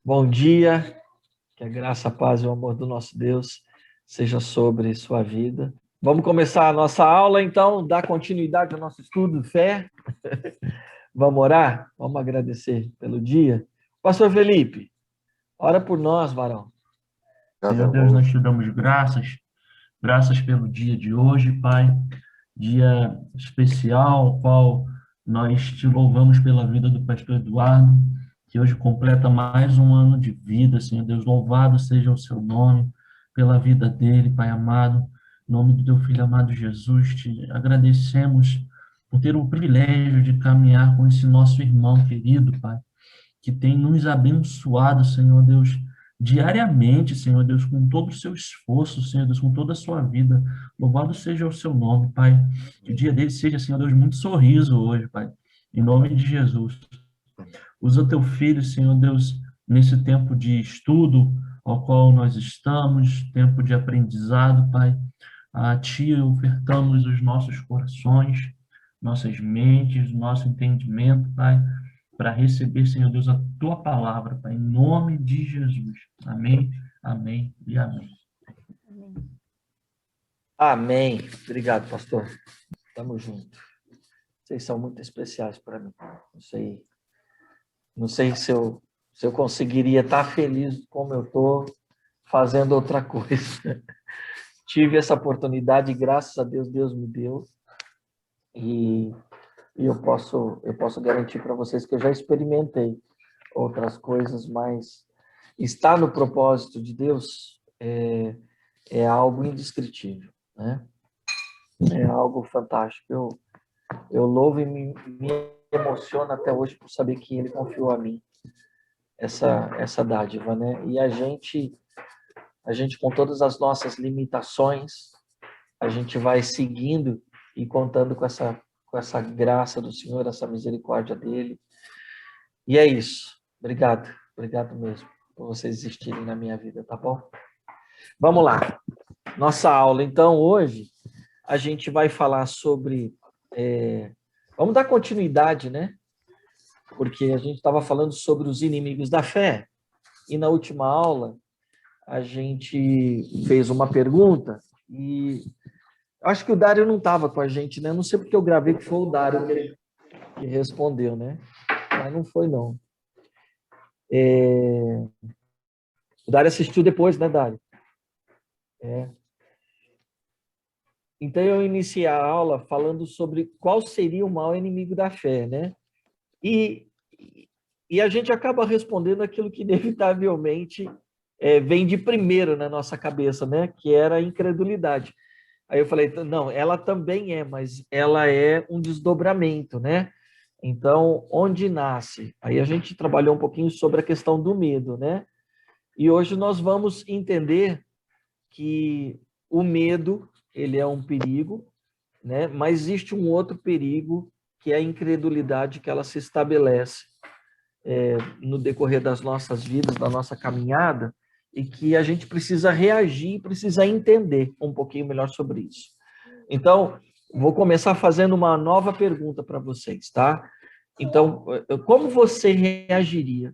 Bom dia, que a graça, a paz e o amor do nosso Deus seja sobre sua vida. Vamos começar a nossa aula, então, dar continuidade ao nosso estudo de fé. Vamos orar? Vamos agradecer pelo dia. Pastor Felipe, ora por nós, varão. Senhor Deus, nós te damos graças pelo dia de hoje, Pai, dia especial, ao qual nós te louvamos pela vida do pastor Eduardo, que hoje completa mais um ano de vida, Senhor Deus, louvado seja o seu nome, pela vida dele, Pai amado, em nome do teu filho amado Jesus, te agradecemos por ter o privilégio de caminhar com esse nosso irmão querido, Pai, que tem nos abençoado, Senhor Deus, diariamente, Senhor Deus, com todo o seu esforço, Senhor Deus, com toda a sua vida. Louvado seja o seu nome, Pai. Que o dia dele seja, Senhor Deus, muito sorriso hoje, Pai. Em nome de Jesus. Usa teu filho, Senhor Deus, nesse tempo de estudo ao qual nós estamos, tempo de aprendizado, Pai. A Ti ofertamos os nossos corações, nossas mentes, nosso entendimento, Pai, para receber, Senhor Deus, a Tua palavra, Pai, em nome de Jesus. Amém, amém e amém. Amém. Obrigado, pastor. Tamo junto. Vocês são muito especiais para mim. Não sei se eu conseguiria estar feliz como eu estou fazendo outra coisa. Tive essa oportunidade, graças a Deus, Deus me deu. E eu posso garantir para vocês que eu já experimentei outras coisas, mas estar no propósito de Deus é algo indescritível, né? É algo fantástico. Eu louvo e me emociono até hoje por saber que Ele confiou a mim essa dádiva, né? E a gente com todas as nossas limitações, a gente vai seguindo e contando com essa graça do Senhor, essa misericórdia dele. E é isso. Obrigado mesmo por vocês existirem na minha vida, tá bom? Vamos lá. Nossa aula, então, hoje, a gente vai falar sobre... Vamos dar continuidade, né? Porque a gente estava falando sobre os inimigos da fé. E na última aula, a gente fez uma pergunta e acho que o Dário não estava com a gente, né? Não sei porque eu gravei que foi o Dário que respondeu, né? Mas não foi, não. O Dário assistiu depois, né, Dário? Então, eu iniciei a aula falando sobre qual seria o maior inimigo da fé, né? E, e a gente acaba respondendo aquilo que inevitavelmente vem de primeiro na nossa cabeça, né? Que era a incredulidade. Aí eu falei, não, ela também mas ela é um desdobramento, né? Então, onde nasce? Aí a gente trabalhou um pouquinho sobre a questão do medo, né? E hoje nós vamos entender que o medo, ele é um perigo, né? Mas existe um outro perigo, que é a incredulidade, que ela se estabelece no decorrer das nossas vidas, da nossa caminhada, e que a gente precisa reagir, precisa entender um pouquinho melhor sobre isso. Então, vou começar fazendo uma nova pergunta para vocês, tá? Então, como você reagiria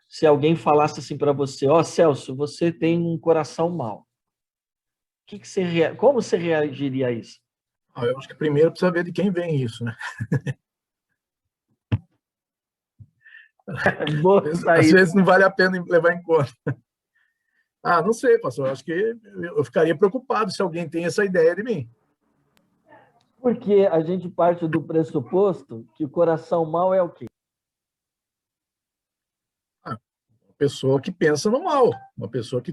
se alguém falasse assim para você, Celso, você tem um coração mau? Como você reagiria a isso? Eu acho que primeiro precisa ver de quem vem isso, né? Às vezes não vale a pena levar em conta. Não sei, pastor. Acho que eu ficaria preocupado se alguém tem essa ideia de mim. Porque a gente parte do pressuposto que o coração mau é o quê? Uma pessoa que pensa no mal, uma pessoa que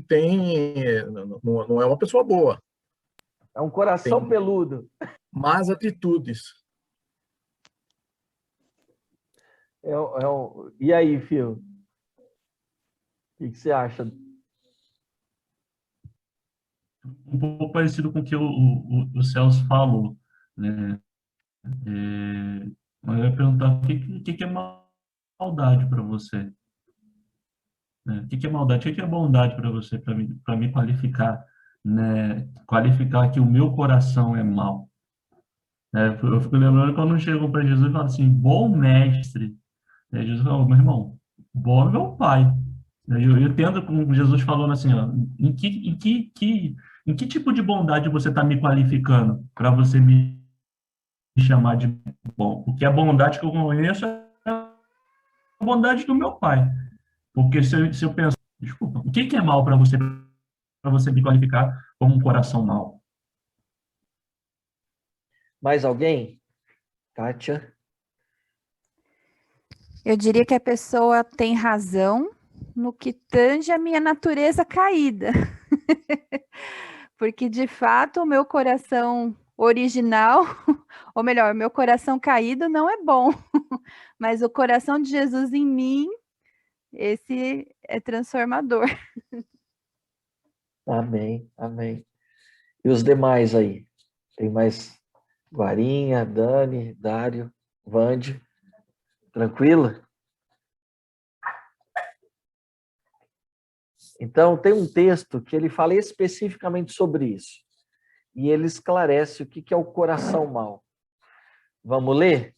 não é uma pessoa boa. É um coração peludo. Más atitudes. E aí, Fio? O que você acha? Um pouco parecido com o que o Celso falou, né? Eu ia perguntar o que é maldade para você? Né? O que é maldade? O que é bondade para você, para me qualificar, né? Qualificar que o meu coração é mau. Eu fico lembrando quando chegam para Jesus e falam assim, bom mestre. Jesus falou, meu irmão, bom é meu pai. Eu entendo como Jesus falando assim, ó, em que tipo de bondade você está me qualificando para você me chamar de bom? Porque a bondade que eu conheço é a bondade do meu pai. Porque se eu pensar, desculpa, o que que é mal para você me qualificar como um coração mau? Mais alguém? Kátia? Eu diria que a pessoa tem razão no que tange a minha natureza caída. Porque, de fato, o meu coração original, ou melhor, meu coração caído não é bom. Mas o coração de Jesus em mim, esse é transformador. Amém, amém. E os demais aí? Tem mais Guarinha, Dani, Dário, Vande? Tranquilo? Então, tem um texto que ele fala especificamente sobre isso. E ele esclarece o que é o coração mau. Vamos ler?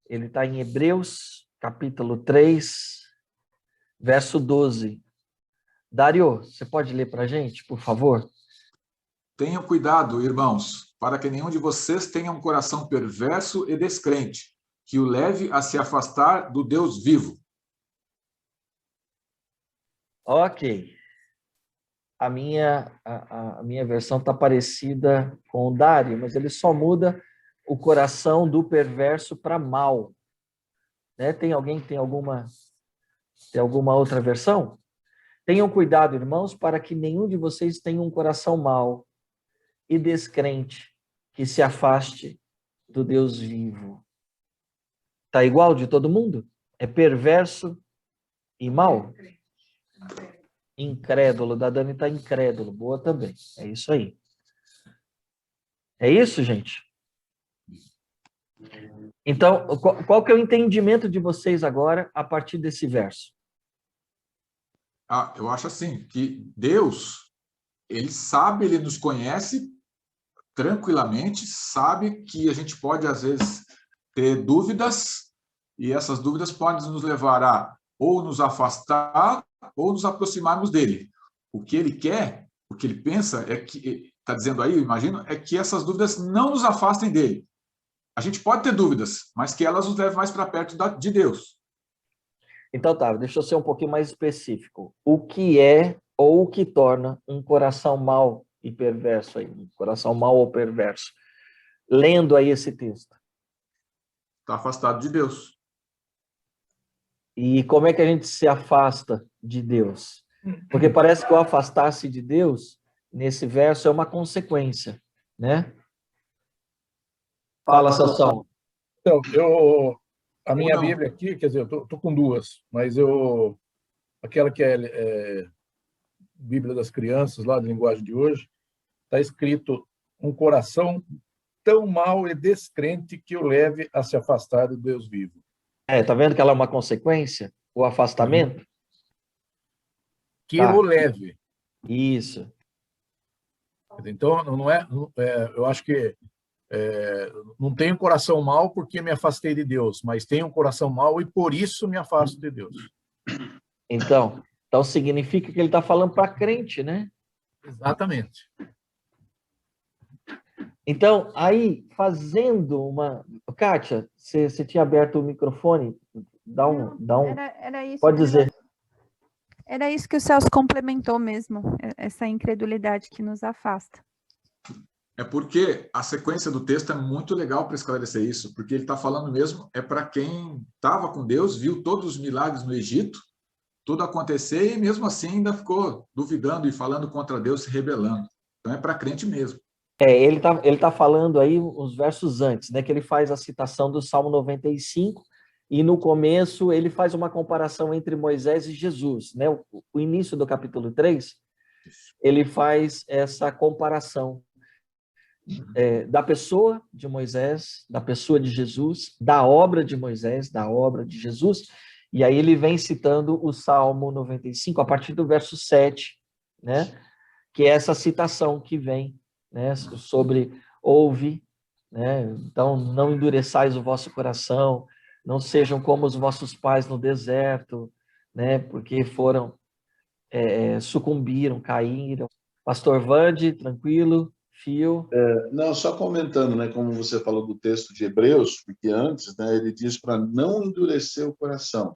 Ele está em Hebreus, capítulo 3, verso 12. Dário, você pode ler para a gente, por favor? Tenham cuidado, irmãos, para que nenhum de vocês tenha um coração perverso e descrente, que o leve a se afastar do Deus vivo. Ok. A minha versão está parecida com o Dário, mas ele só muda o coração do perverso para mal. Né? Tem alguém que tem alguma outra versão? Tenham cuidado, irmãos, para que nenhum de vocês tenha um coração mau e descrente, que se afaste do Deus vivo. Tá igual de todo mundo? É perverso e mau? Incrédulo. Da Dani tá incrédulo. Boa também. É isso aí. É isso, gente? Então, qual que é o entendimento de vocês agora a partir desse verso? Eu acho assim, que Deus, ele sabe, ele nos conhece tranquilamente, sabe que a gente pode, às vezes, ter dúvidas, e essas dúvidas podem nos levar a ou nos afastar ou nos aproximarmos dele. O que ele quer, o que ele pensa, é que, está dizendo aí, eu imagino, é que essas dúvidas não nos afastem dele. A gente pode ter dúvidas, mas que elas nos levem mais para perto de Deus. Então tá, deixa eu ser um pouquinho mais específico. O que é ou o que torna um coração mau e perverso aí? Um coração mau ou perverso? Lendo aí esse texto. Está afastado de Deus. E como é que a gente se afasta de Deus? Porque parece que o afastar-se de Deus, nesse verso, é uma consequência, né? Fala, Sansão. Então, a minha Bíblia aqui, quer dizer, eu tô com duas, mas aquela que é Bíblia das Crianças, lá de linguagem de hoje, está escrito um coração tão mau e descrente que o leve a se afastar do Deus vivo. Tá vendo que ela é uma consequência? O afastamento? Que o leve. Isso. Então, eu acho que não tenho coração mau porque me afastei de Deus, mas tenho um coração mau e por isso me afasto de Deus. Então significa que ele está falando para crente, né? Exatamente. Então, aí, fazendo uma... Kátia, você tinha aberto o microfone? Dá um... Era isso. Pode dizer. Era isso que o Celso complementou mesmo, essa incredulidade que nos afasta. É porque a sequência do texto é muito legal para esclarecer isso, porque ele está falando mesmo, é para quem estava com Deus, viu todos os milagres no Egito, tudo acontecer e mesmo assim ainda ficou duvidando e falando contra Deus, se rebelando. Então é para crente mesmo. Ele tá falando aí os versos antes, né, que ele faz a citação do Salmo 95, e no começo ele faz uma comparação entre Moisés e Jesus, né? O início do capítulo 3, ele faz essa comparação da pessoa de Moisés, da pessoa de Jesus, da obra de Moisés, da obra de Jesus, e aí ele vem citando o Salmo 95, a partir do verso 7, né? Que é essa citação que vem, né, sobre ouve, né? Então não endureçais o vosso coração, não sejam como os vossos pais no deserto, né? Porque foram, sucumbiram, caíram. Pastor Vande, tranquilo, fio. Não, só comentando, né, como você falou do texto de Hebreus, porque antes, né, ele diz para não endurecer o coração.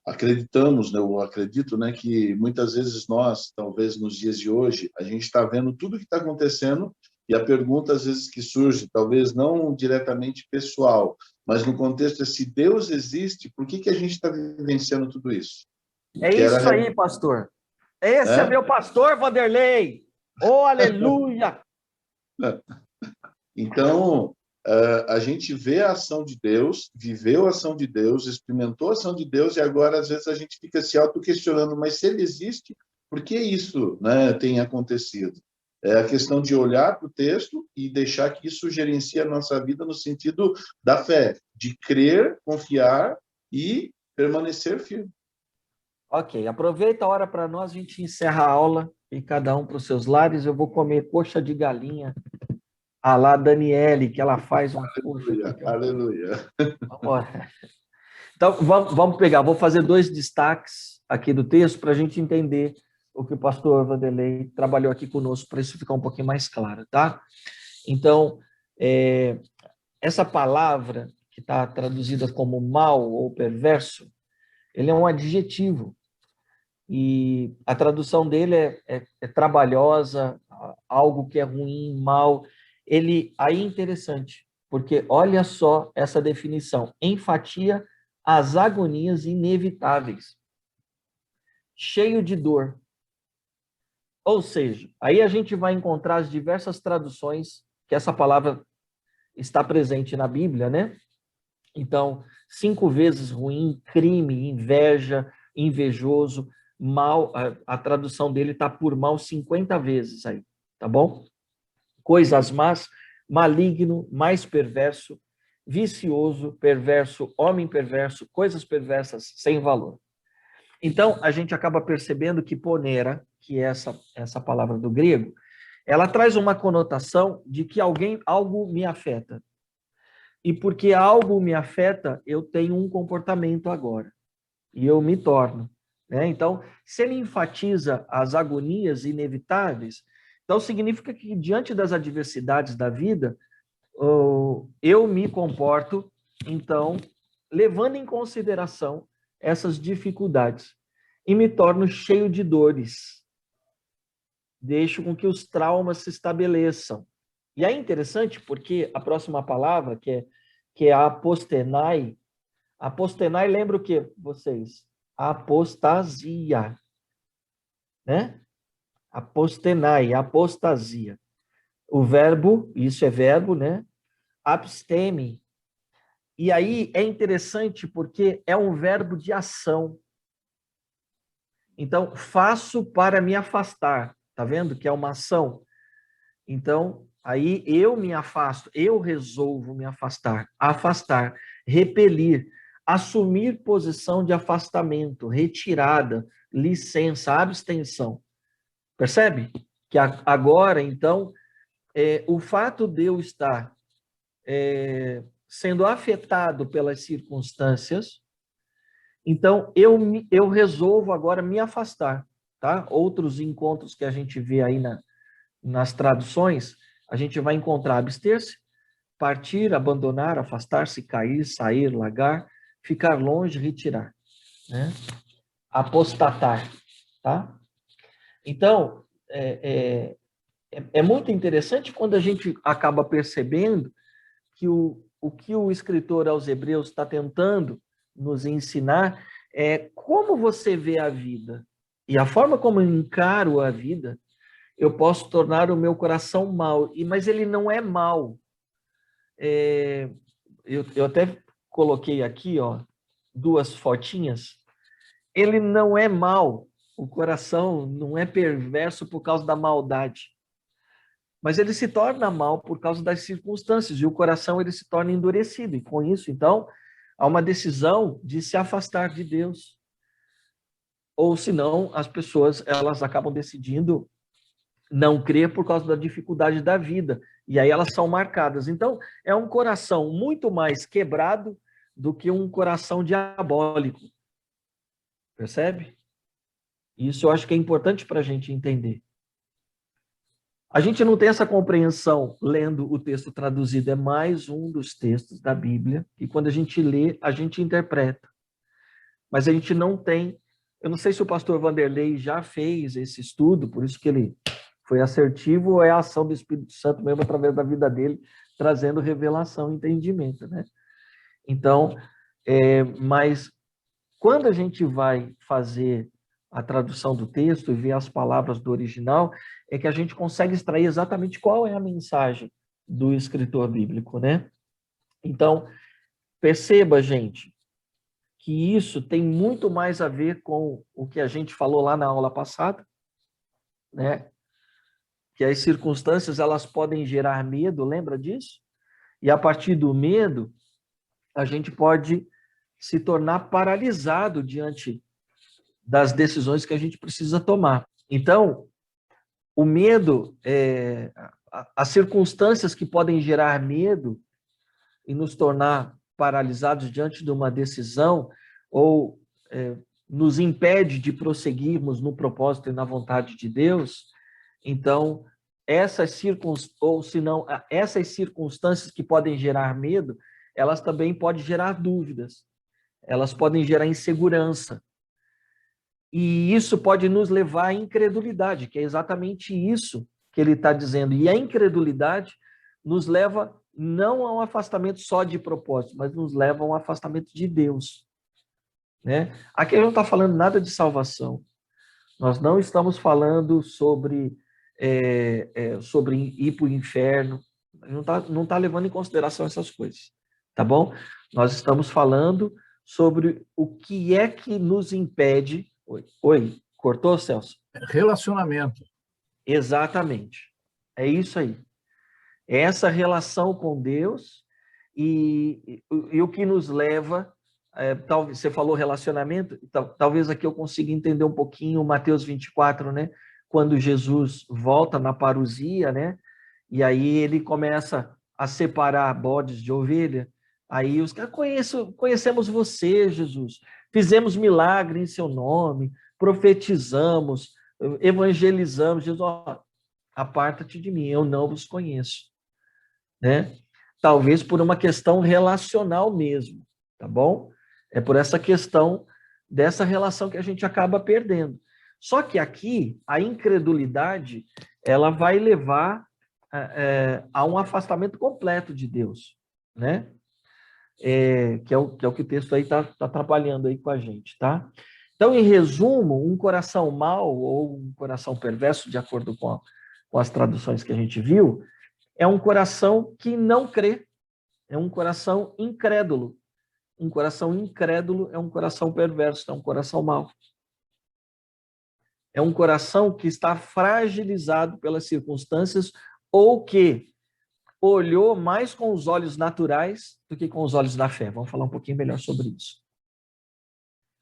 Acreditamos, né, eu acredito, né, que muitas vezes nós, talvez nos dias de hoje, a gente está vendo tudo o que está acontecendo e a pergunta às vezes que surge, talvez não diretamente pessoal, mas no contexto é se Deus existe, por que a gente está vivenciando tudo isso? É isso aí, pastor. Esse é meu pastor, Vanderlei. Oh, aleluia! Então, a gente vê a ação de Deus, viveu a ação de Deus, experimentou a ação de Deus e agora, às vezes, a gente fica se auto-questionando, mas se ele existe, por que isso, né, tem acontecido? É a questão de olhar para o texto e deixar que isso gerencie a nossa vida no sentido da fé, de crer, confiar e permanecer firme. Ok, aproveita a hora para nós, a gente encerra a aula e cada um para os seus lares. Eu vou comer coxa de galinha a lá Daniele, que ela faz uma coxa. Aleluia. Vamos então, vamos pegar, vou fazer 2 destaques aqui do texto para a gente entender o que o pastor Vanderlei trabalhou aqui conosco, para isso ficar um pouquinho mais claro, tá? Então, essa palavra, que está traduzida como mal ou perverso, ele é um adjetivo. E a tradução dele é trabalhosa, algo que é ruim, mal. Aí é interessante, porque olha só essa definição: enfatia as agonias inevitáveis, cheio de dor. Ou seja, aí a gente vai encontrar as diversas traduções que essa palavra está presente na Bíblia, né? Então, 5 vezes ruim, crime, inveja, invejoso, mal, a tradução dele está por mal 50 vezes aí, tá bom? Coisas más, maligno, mais perverso, vicioso, perverso, homem perverso, coisas perversas sem valor. Então, a gente acaba percebendo que ponera, que é essa palavra do grego, ela traz uma conotação de que algo me afeta. E porque algo me afeta, eu tenho um comportamento agora. E eu me torno. Né? Então, se ele enfatiza as agonias inevitáveis, então significa que diante das adversidades da vida, eu me comporto, então, levando em consideração essas dificuldades e me torno cheio de dores. Deixo com que os traumas se estabeleçam. E é interessante porque a próxima palavra, que é apostenai lembra o que vocês? Apostasia. Né? Apostenai, apostasia. O verbo, isso é verbo, né? Absteme. E aí é interessante porque é um verbo de ação. Então, faço para me afastar. Tá vendo que é uma ação? Então, aí eu me afasto, eu resolvo me afastar, repelir, assumir posição de afastamento, retirada, licença, abstenção. Percebe? Que agora, então, o fato de eu estar sendo afetado pelas circunstâncias, então eu resolvo agora me afastar, tá? Outros encontros que a gente vê aí nas traduções, a gente vai encontrar abster-se, partir, abandonar, afastar-se, cair, sair, largar, ficar longe, retirar, né? Apostatar, tá? Então, é muito interessante quando a gente acaba percebendo que o que o escritor aos Hebreus está tentando nos ensinar é como você vê a vida. E a forma como eu encaro a vida, eu posso tornar o meu coração mau, mas ele não é mau. Eu até coloquei aqui, ó, 2 fotinhas. Ele não é mau, o coração não é perverso por causa da maldade, mas ele se torna mau por causa das circunstâncias, e o coração ele se torna endurecido, e com isso, então, há uma decisão de se afastar de Deus. Ou senão, as pessoas elas acabam decidindo não crer por causa da dificuldade da vida. E aí elas são marcadas. Então, é um coração muito mais quebrado do que um coração diabólico. Percebe? Isso eu acho que é importante para a gente entender. A gente não tem essa compreensão lendo o texto traduzido, é mais um dos textos da Bíblia, e quando a gente lê, a gente interpreta. Mas a gente não tem, eu não sei se o pastor Vanderlei já fez esse estudo, por isso que ele foi assertivo, ou é a ação do Espírito Santo mesmo através da vida dele, trazendo revelação e entendimento, né? Então, mas quando a gente vai fazer a tradução do texto e ver as palavras do original, é que a gente consegue extrair exatamente qual é a mensagem do escritor bíblico, né? Então, perceba, gente, que isso tem muito mais a ver com o que a gente falou lá na aula passada, né? Que as circunstâncias, elas podem gerar medo, lembra disso? E a partir do medo, a gente pode se tornar paralisado diante das decisões que a gente precisa tomar. Então, o medo, as circunstâncias que podem gerar medo e nos tornar paralisados diante de uma decisão ou nos impede de prosseguirmos no propósito e na vontade de Deus, então, essas circunstâncias que podem gerar medo, elas também podem gerar dúvidas, elas podem gerar insegurança. E isso pode nos levar à incredulidade, que é exatamente isso que ele está dizendo. E a incredulidade nos leva não a um afastamento só de propósito, mas nos leva a um afastamento de Deus, né? Aqui a gente não está falando nada de salvação. Nós não estamos falando sobre ir para o inferno. Não tá levando em consideração essas coisas, tá bom? Nós estamos falando sobre o que é que nos impede... Oi, cortou, Celso? Relacionamento. Exatamente. É isso aí. É essa relação com Deus e o que nos leva... talvez você falou relacionamento, talvez aqui eu consiga entender um pouquinho Mateus 24, né? Quando Jesus volta na parousia, né? E aí ele começa a separar bodes de ovelha. Aí os caras, conhecemos você, Jesus. Fizemos milagre em seu nome, profetizamos, evangelizamos. Jesus, aparta-te de mim, eu não vos conheço. Né? Talvez por uma questão relacional mesmo, tá bom? É por essa questão dessa relação que a gente acaba perdendo. Só que aqui, a incredulidade, ela vai levar a um afastamento completo de Deus, né? Que é o que o texto aí está trabalhando aí com a gente, tá? Então, em resumo, um coração mau ou um coração perverso, de acordo com as traduções que a gente viu, é um coração que não crê, é um coração incrédulo. Um coração incrédulo é um coração perverso, é um coração mau. É um coração que está fragilizado pelas circunstâncias ou que olhou mais com os olhos naturais do que com os olhos da fé. Vamos falar um pouquinho melhor sobre isso.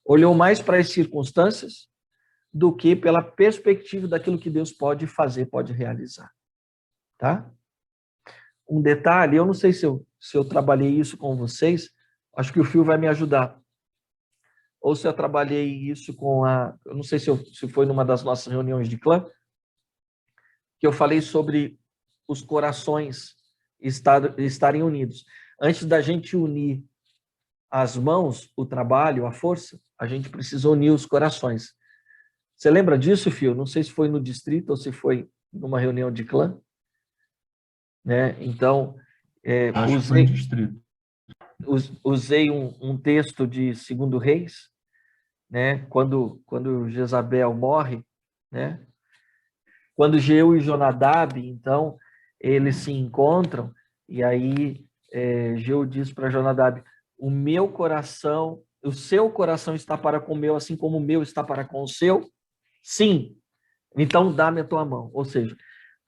Olhou mais para as circunstâncias do que pela perspectiva daquilo que Deus pode fazer, pode realizar. Tá? Um detalhe, eu não sei se eu trabalhei isso com vocês, acho que o Fio vai me ajudar. Ou se eu trabalhei isso eu não sei se foi numa das nossas reuniões de clã, que eu falei sobre os corações estarem unidos. Antes da gente unir as mãos, o trabalho, a força, a gente precisa unir os corações. Você lembra disso, Fio? Não sei se foi no distrito ou se foi numa reunião de clã. Né? Então, usei um texto de 2 Reis, né? Quando Jezabel morre, né? Quando Jeú e Jonadab, então, eles se encontram, e aí Jeú diz para Jonadab, o seu coração está para com o meu, assim como o meu está para com o seu? Sim. Então, dá-me a tua mão. Ou seja,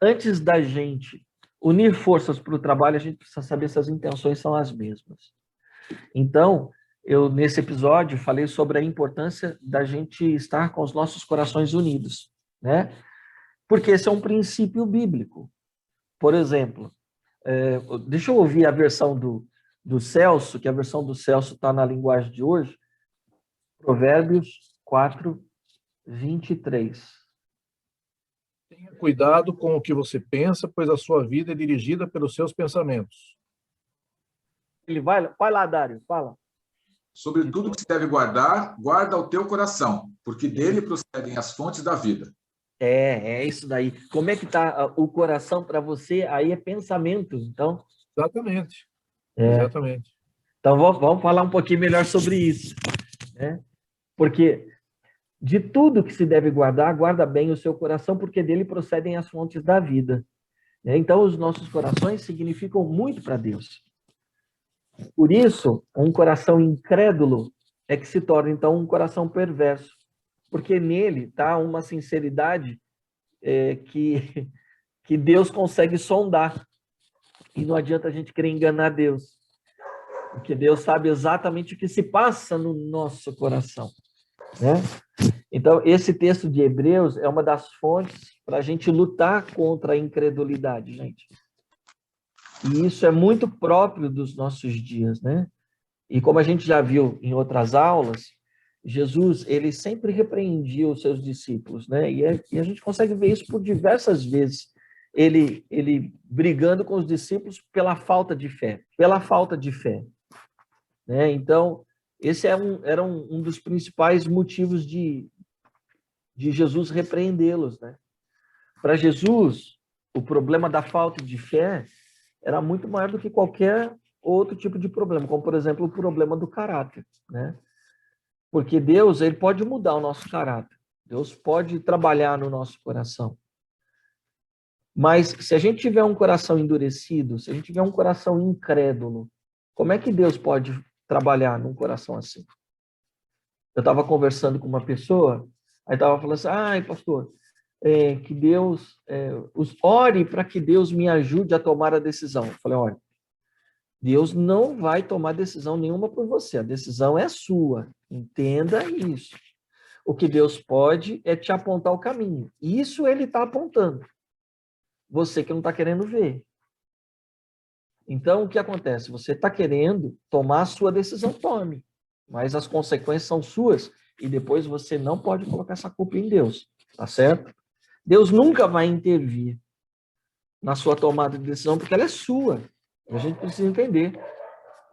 antes da gente unir forças para o trabalho, a gente precisa saber se as intenções são as mesmas. Então, eu, nesse episódio, falei sobre a importância da gente estar com os nossos corações unidos, né? Porque esse é um princípio bíblico. Por exemplo, deixa eu ouvir a versão do Celso, que a versão do Celso está na linguagem de hoje, Provérbios 4:23. Tenha cuidado com o que você pensa, pois a sua vida é dirigida pelos seus pensamentos. Ele vai lá, Dário, fala. Sobre tudo que se deve guardar, guarda o teu coração, porque dele procedem as fontes da vida. É isso daí. Como é que tá o coração para você? Aí é pensamentos, então. Exatamente. É. Exatamente. Então vamos falar um pouquinho melhor sobre isso, né? Porque de tudo que se deve guardar, guarda bem o seu coração, porque dele procedem as fontes da vida. Então os nossos corações significam muito para Deus. Por isso, um coração incrédulo é que se torna, então, um coração perverso. Porque nele está uma sinceridade que Deus consegue sondar. E não adianta a gente querer enganar Deus. Porque Deus sabe exatamente o que se passa no nosso coração, né? Então, esse texto de Hebreus é uma das fontes para a gente lutar contra a incredulidade, gente. E isso é muito próprio dos nossos dias, né? E como a gente já viu em outras aulas, Jesus, ele sempre repreendia os seus discípulos, né? E a gente consegue ver isso por diversas vezes. Ele brigando com os discípulos pela falta de fé, né? Então, esse era um dos principais motivos de Jesus repreendê-los, né? Para Jesus, o problema da falta de fé era muito maior do que qualquer outro tipo de problema, como, por exemplo, o problema do caráter, né? Porque Deus, ele pode mudar o nosso caráter. Deus pode trabalhar no nosso coração. Mas se a gente tiver um coração endurecido, se a gente tiver um coração incrédulo, como é que Deus pode trabalhar num coração assim? Eu estava conversando com uma pessoa, aí estava falando assim, ai, pastor, que Deus, ore para que Deus me ajude a tomar a decisão. Eu falei, olha, Deus não vai tomar decisão nenhuma por você, a decisão é sua, entenda isso. O que Deus pode é te apontar o caminho, isso ele está apontando, você que não está querendo ver. Então, o que acontece? Você está querendo tomar a sua decisão, tome, mas as consequências são suas e depois você não pode colocar essa culpa em Deus, tá certo? Deus nunca vai intervir na sua tomada de decisão porque ela é sua. A gente precisa entender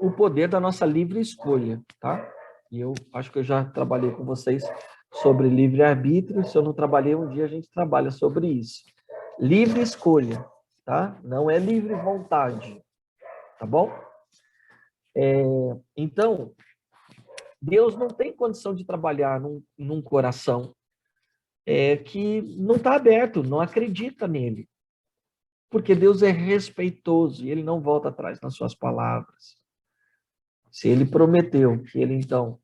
o poder da nossa livre escolha, tá? E eu acho que eu já trabalhei com vocês sobre livre-arbítrio. Se eu não trabalhei, um dia a gente trabalha sobre isso. Livre escolha, tá? Não é livre vontade, tá bom? Então, Deus não tem condição de trabalhar num coração que não está aberto, não acredita nele. Porque Deus é respeitoso e ele não volta atrás nas suas palavras. Se ele prometeu que ele, então,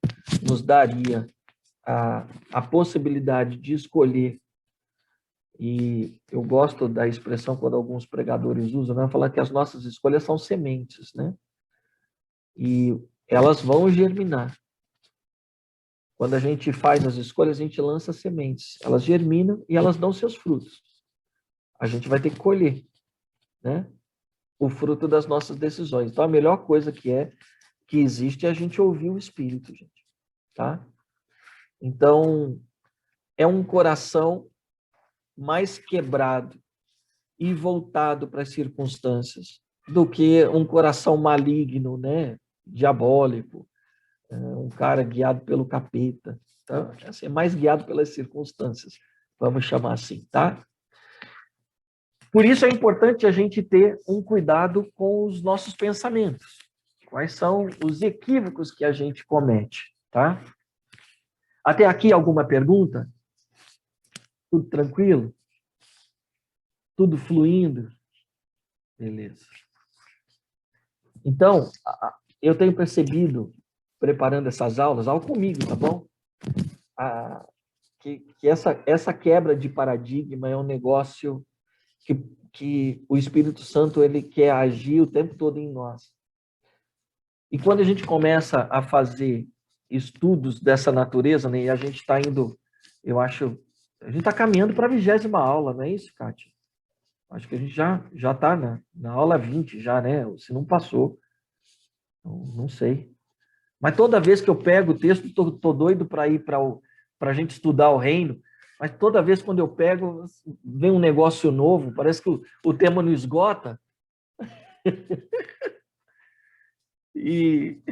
nos daria a possibilidade de escolher, e eu gosto da expressão quando alguns pregadores usam, né? Falar que as nossas escolhas são sementes, né? E elas vão germinar. Quando a gente faz as escolhas, a gente lança sementes. Elas germinam e elas dão seus frutos. A gente vai ter que colher, né? O fruto das nossas decisões. Então, a melhor coisa que existe é a gente ouvir o Espírito, gente, tá? Então, é um coração mais quebrado e voltado para as circunstâncias do que um coração maligno, né? Diabólico, um cara guiado pelo capeta. Então, assim, é mais guiado pelas circunstâncias, vamos chamar assim, tá? Por isso é importante a gente ter um cuidado com os nossos pensamentos. Quais são os equívocos que a gente comete, tá? Até aqui alguma pergunta? Tudo tranquilo? Tudo fluindo? Beleza. Então, eu tenho percebido, preparando essas aulas, algo comigo, tá bom? Que essa quebra de paradigma é um negócio que o Espírito Santo ele quer agir o tempo todo em nós. E quando a gente começa a fazer estudos dessa natureza, né, e a gente está indo, eu acho, a gente está caminhando para a 20ª aula, não é isso, Kátia? Acho que a gente já está na aula 20 já, né? Se não passou, não sei. Mas toda vez que eu pego o texto, tô doido para ir para para a gente estudar o reino, mas toda vez quando eu pego, vem um negócio novo, parece que o tema não esgota. E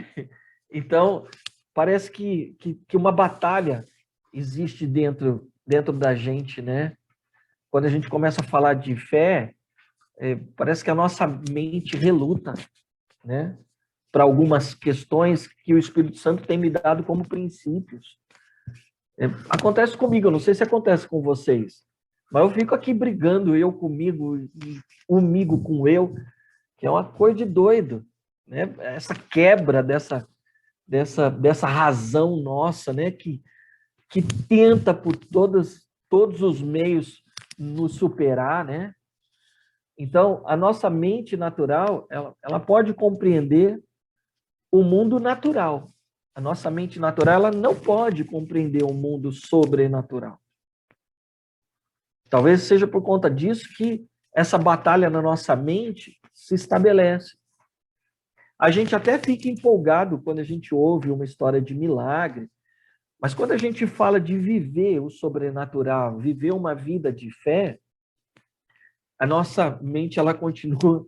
então, parece que uma batalha existe dentro da gente, né? Quando a gente começa a falar de fé, parece que a nossa mente reluta, né? Para algumas questões que o Espírito Santo tem me dado como princípios. Acontece comigo, eu não sei se acontece com vocês, mas eu fico aqui brigando, eu comigo, e comigo com eu, que é uma coisa de doido, né? Essa quebra dessa razão nossa, né? Que tenta por todos os meios nos superar, né? Então, a nossa mente natural, ela pode compreender o mundo natural. A nossa mente natural, ela não pode compreender o mundo sobrenatural. Talvez seja por conta disso que essa batalha na nossa mente se estabelece. A gente até fica empolgado quando a gente ouve uma história de milagre, mas quando a gente fala de viver o sobrenatural, viver uma vida de fé, a nossa mente ela continua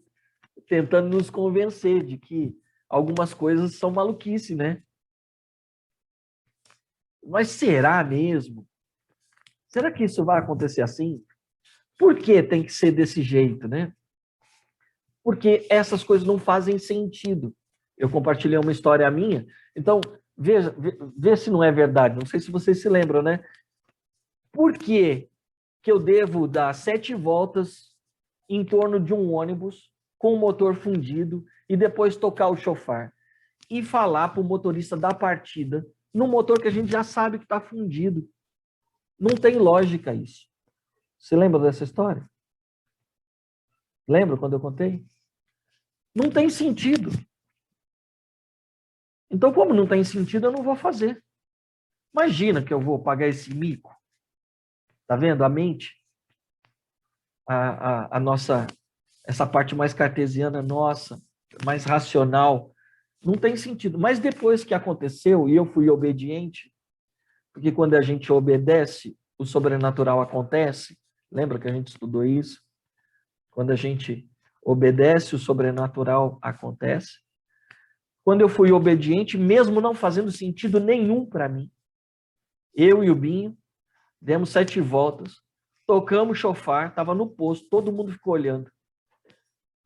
tentando nos convencer de que algumas coisas são maluquice, né? Mas será mesmo? Será que isso vai acontecer assim? Por que tem que ser desse jeito, né? Porque essas coisas não fazem sentido. Eu compartilhei uma história minha, então vê se não é verdade. Não sei se vocês se lembram, né? Por que eu devo dar 7 voltas em torno de um ônibus com o motor fundido e depois tocar o chofar e falar para o motorista da partida no motor que a gente já sabe que está fundido? Não tem lógica isso. Você lembra dessa história? Lembra quando eu contei? Não tem sentido. Então, como não tem sentido, eu não vou fazer. Imagina que eu vou pagar esse mico. Tá vendo? A mente, a nossa, essa parte mais cartesiana nossa, mais racional, não tem sentido. Mas depois que aconteceu e eu fui obediente, porque quando a gente obedece, o sobrenatural acontece. Lembra que a gente estudou isso? Quando a gente obedece, o sobrenatural acontece. Quando eu fui obediente, mesmo não fazendo sentido nenhum para mim, eu e o Binho demos 7 voltas, tocamos o chofar, estava no posto, todo mundo ficou olhando.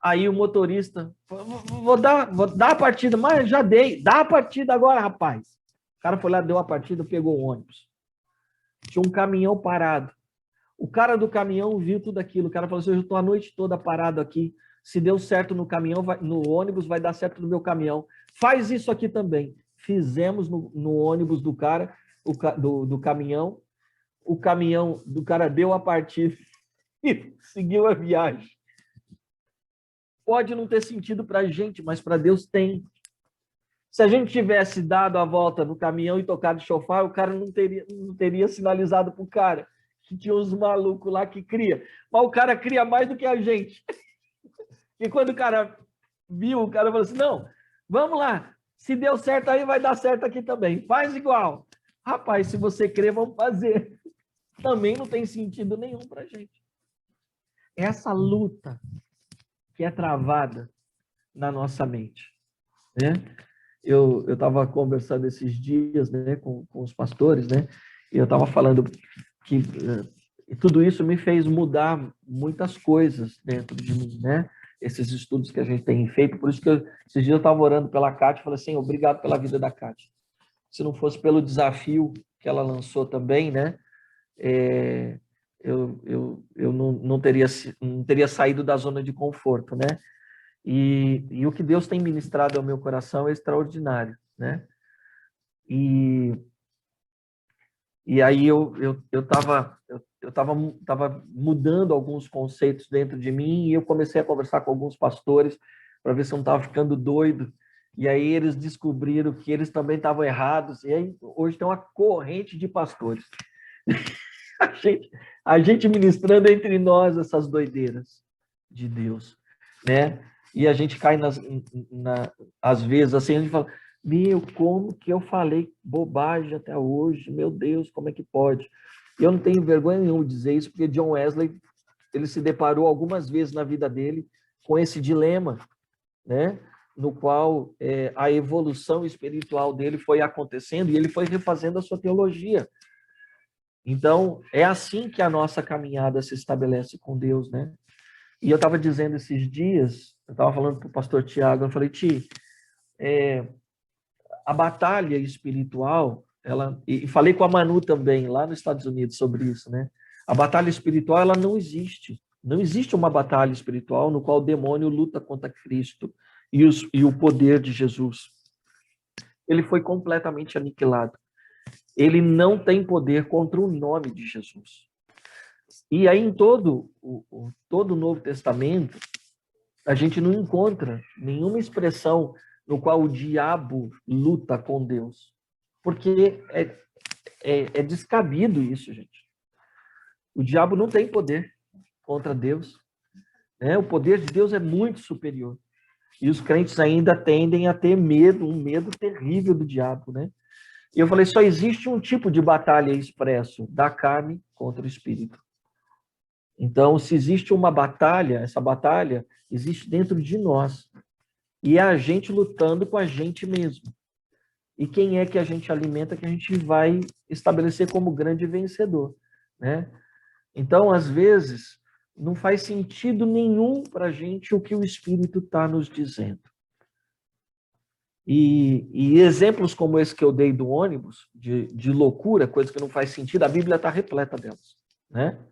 Aí o motorista, vou dar a partida, mas já dei, dá a partida agora, rapaz. O cara foi lá, deu a partida, pegou o ônibus. Tinha um caminhão parado. O cara do caminhão viu tudo aquilo. O cara falou assim: eu estou a noite toda parado aqui. Se deu certo no caminhão, no ônibus, vai dar certo no meu caminhão. Faz isso aqui também. Fizemos no ônibus do cara, do caminhão. O caminhão do cara deu a partida e seguiu a viagem. Pode não ter sentido para a gente, mas para Deus tem. Se a gente tivesse dado a volta no caminhão e tocado chofar, o cara não teria sinalizado para o cara que tinha uns malucos lá que cria. Mas o cara cria mais do que a gente. E quando o cara viu, o cara falou assim: não, vamos lá. Se deu certo aí, vai dar certo aqui também. Faz igual. Rapaz, se você crer, vamos fazer. Também não tem sentido nenhum para a gente. Essa luta que é travada na nossa mente, né? Eu estava conversando esses dias, né, com os pastores, né? E eu estava falando que tudo isso me fez mudar muitas coisas dentro de mim, né? Esses estudos que a gente tem feito, por isso que esses dias eu estava orando pela Kátia e falei assim: obrigado pela vida da Kátia. Se não fosse pelo desafio que ela lançou também, né? Eu não teria saído da zona de conforto, né? E o que Deus tem ministrado ao meu coração é extraordinário, né? E aí eu estava mudando alguns conceitos dentro de mim e eu comecei a conversar com alguns pastores para ver se eu não estava ficando doido. E aí eles descobriram que eles também estavam errados. E aí hoje tem uma corrente de pastores. a gente ministrando entre nós essas doideiras de Deus, né? E a gente cai às vezes assim, a gente fala: Meu, como que eu falei bobagem até hoje? Meu Deus, como é que pode? Eu não tenho vergonha nenhuma de dizer isso, porque John Wesley, ele se deparou algumas vezes na vida dele com esse dilema, né? No qual a evolução espiritual dele foi acontecendo e ele foi refazendo a sua teologia. Então, é assim que a nossa caminhada se estabelece com Deus, né? E eu estava dizendo esses dias, eu estava falando para o pastor Tiago, eu falei, Ti, a batalha espiritual, e falei com a Manu também, lá nos Estados Unidos, sobre isso, né? A batalha espiritual, ela não existe. Não existe uma batalha espiritual no qual o demônio luta contra Cristo e o poder de Jesus. Ele foi completamente aniquilado. Ele não tem poder contra o nome de Jesus. E aí, em todo o Novo Testamento, a gente não encontra nenhuma expressão no qual o diabo luta com Deus. Porque é descabido isso, gente. O diabo não tem poder contra Deus. Né? O poder de Deus é muito superior. E os crentes ainda tendem a ter medo, um medo terrível do diabo, né? E eu falei, só existe um tipo de batalha expresso, da carne contra o espírito. Então, se existe uma batalha, essa batalha existe dentro de nós. E é a gente lutando com a gente mesmo. E quem é que a gente alimenta que a gente vai estabelecer como grande vencedor, né? Então, às vezes, não faz sentido nenhum para a gente o que o Espírito está nos dizendo. E exemplos como esse que eu dei do ônibus, de loucura, coisa que não faz sentido, a Bíblia está repleta delas, né?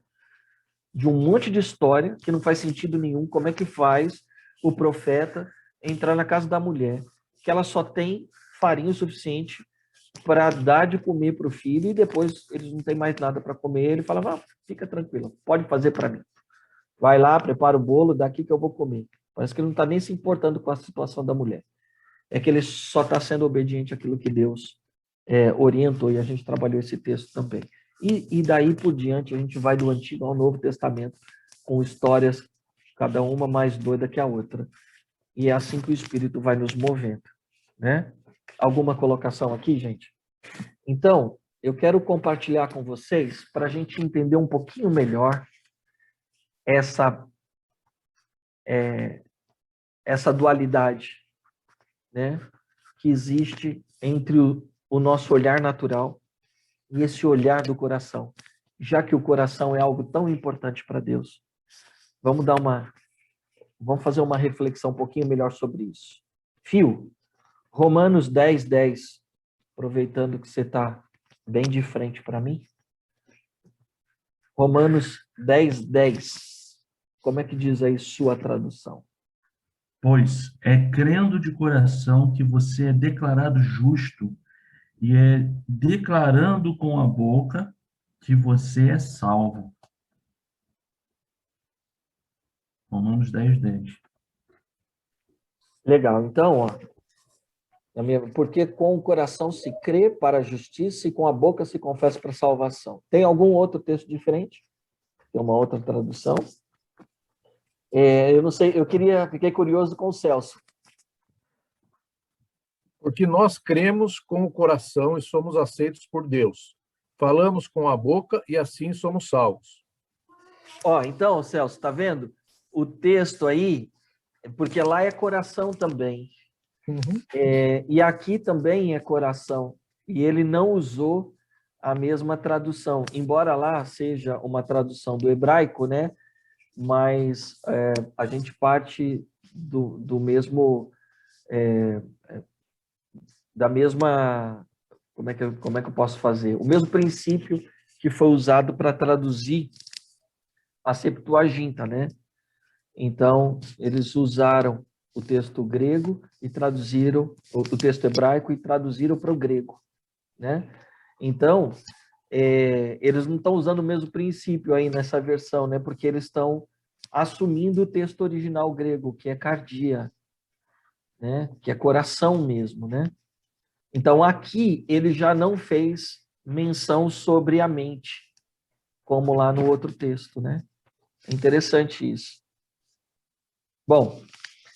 De um monte de história que não faz sentido nenhum. Como é que faz o profeta entrar na casa da mulher, que ela só tem farinha o suficiente para dar de comer para o filho e depois eles não têm mais nada para comer. Ele fala, fica tranquila, pode fazer para mim. Vai lá, prepara o bolo, daqui que eu vou comer. Parece que ele não está nem se importando com a situação da mulher. É que ele só está sendo obediente àquilo que Deus orientou, e a gente trabalhou esse texto também. E daí por diante, a gente vai do Antigo ao Novo Testamento, com histórias, cada uma mais doida que a outra. E é assim que o Espírito vai nos movendo, né? Alguma colocação aqui, gente? Então, eu quero compartilhar com vocês, para a gente entender um pouquinho melhor essa dualidade, né, que existe entre o nosso olhar natural e esse olhar do coração. Já que o coração é algo tão importante para Deus, vamos fazer uma reflexão um pouquinho melhor sobre isso. Fio, Romanos 10:10, aproveitando que você está bem de frente para mim. Romanos 10:10. Como é que diz aí sua tradução? Pois é crendo de coração que você é declarado justo e é declarando com a boca que você é salvo. Romanos 10:10. Legal. Então, porque com o coração se crê para a justiça e com a boca se confessa para a salvação. Tem algum outro texto diferente? Tem uma outra tradução? Eu não sei, fiquei curioso com o Celso. Porque nós cremos com o coração e somos aceitos por Deus. Falamos com a boca e assim somos salvos. Então, Celso, tá vendo? O texto aí, porque lá é coração também. Uhum. E aqui também é coração. E ele não usou a mesma tradução, embora lá seja uma tradução do hebraico, né? Mas a gente parte do mesmo, da mesma, como é que eu posso fazer? O mesmo princípio que foi usado para traduzir a Septuaginta, né? Então, eles usaram o texto grego e traduziram o texto hebraico e traduziram para o grego, né? Então, eles não estão usando o mesmo princípio aí nessa versão, né? Porque eles estão assumindo o texto original grego, que é cardia, né? Que é coração mesmo, né? Então, aqui ele já não fez menção sobre a mente, como lá no outro texto, né? É interessante isso. Bom,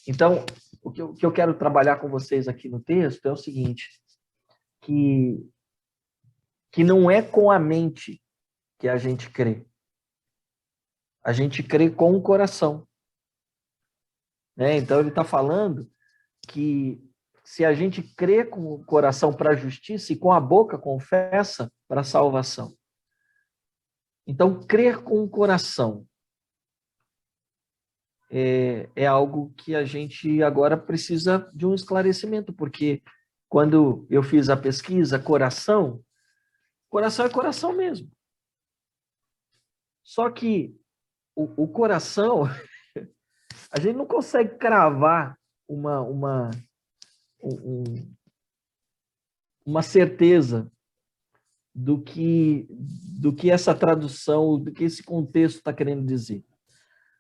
então, o que eu quero trabalhar com vocês aqui no texto é o seguinte, que não é com a mente que a gente crê. A gente crê com o coração. Né? Então, ele está falando que se a gente crê com o coração para a justiça e com a boca confessa para a salvação. Então, crer com o coração é algo que a gente agora precisa de um esclarecimento, porque quando eu fiz a pesquisa, coração é coração mesmo. Só que o coração, a gente não consegue cravar uma certeza do que essa tradução, do que esse contexto está querendo dizer.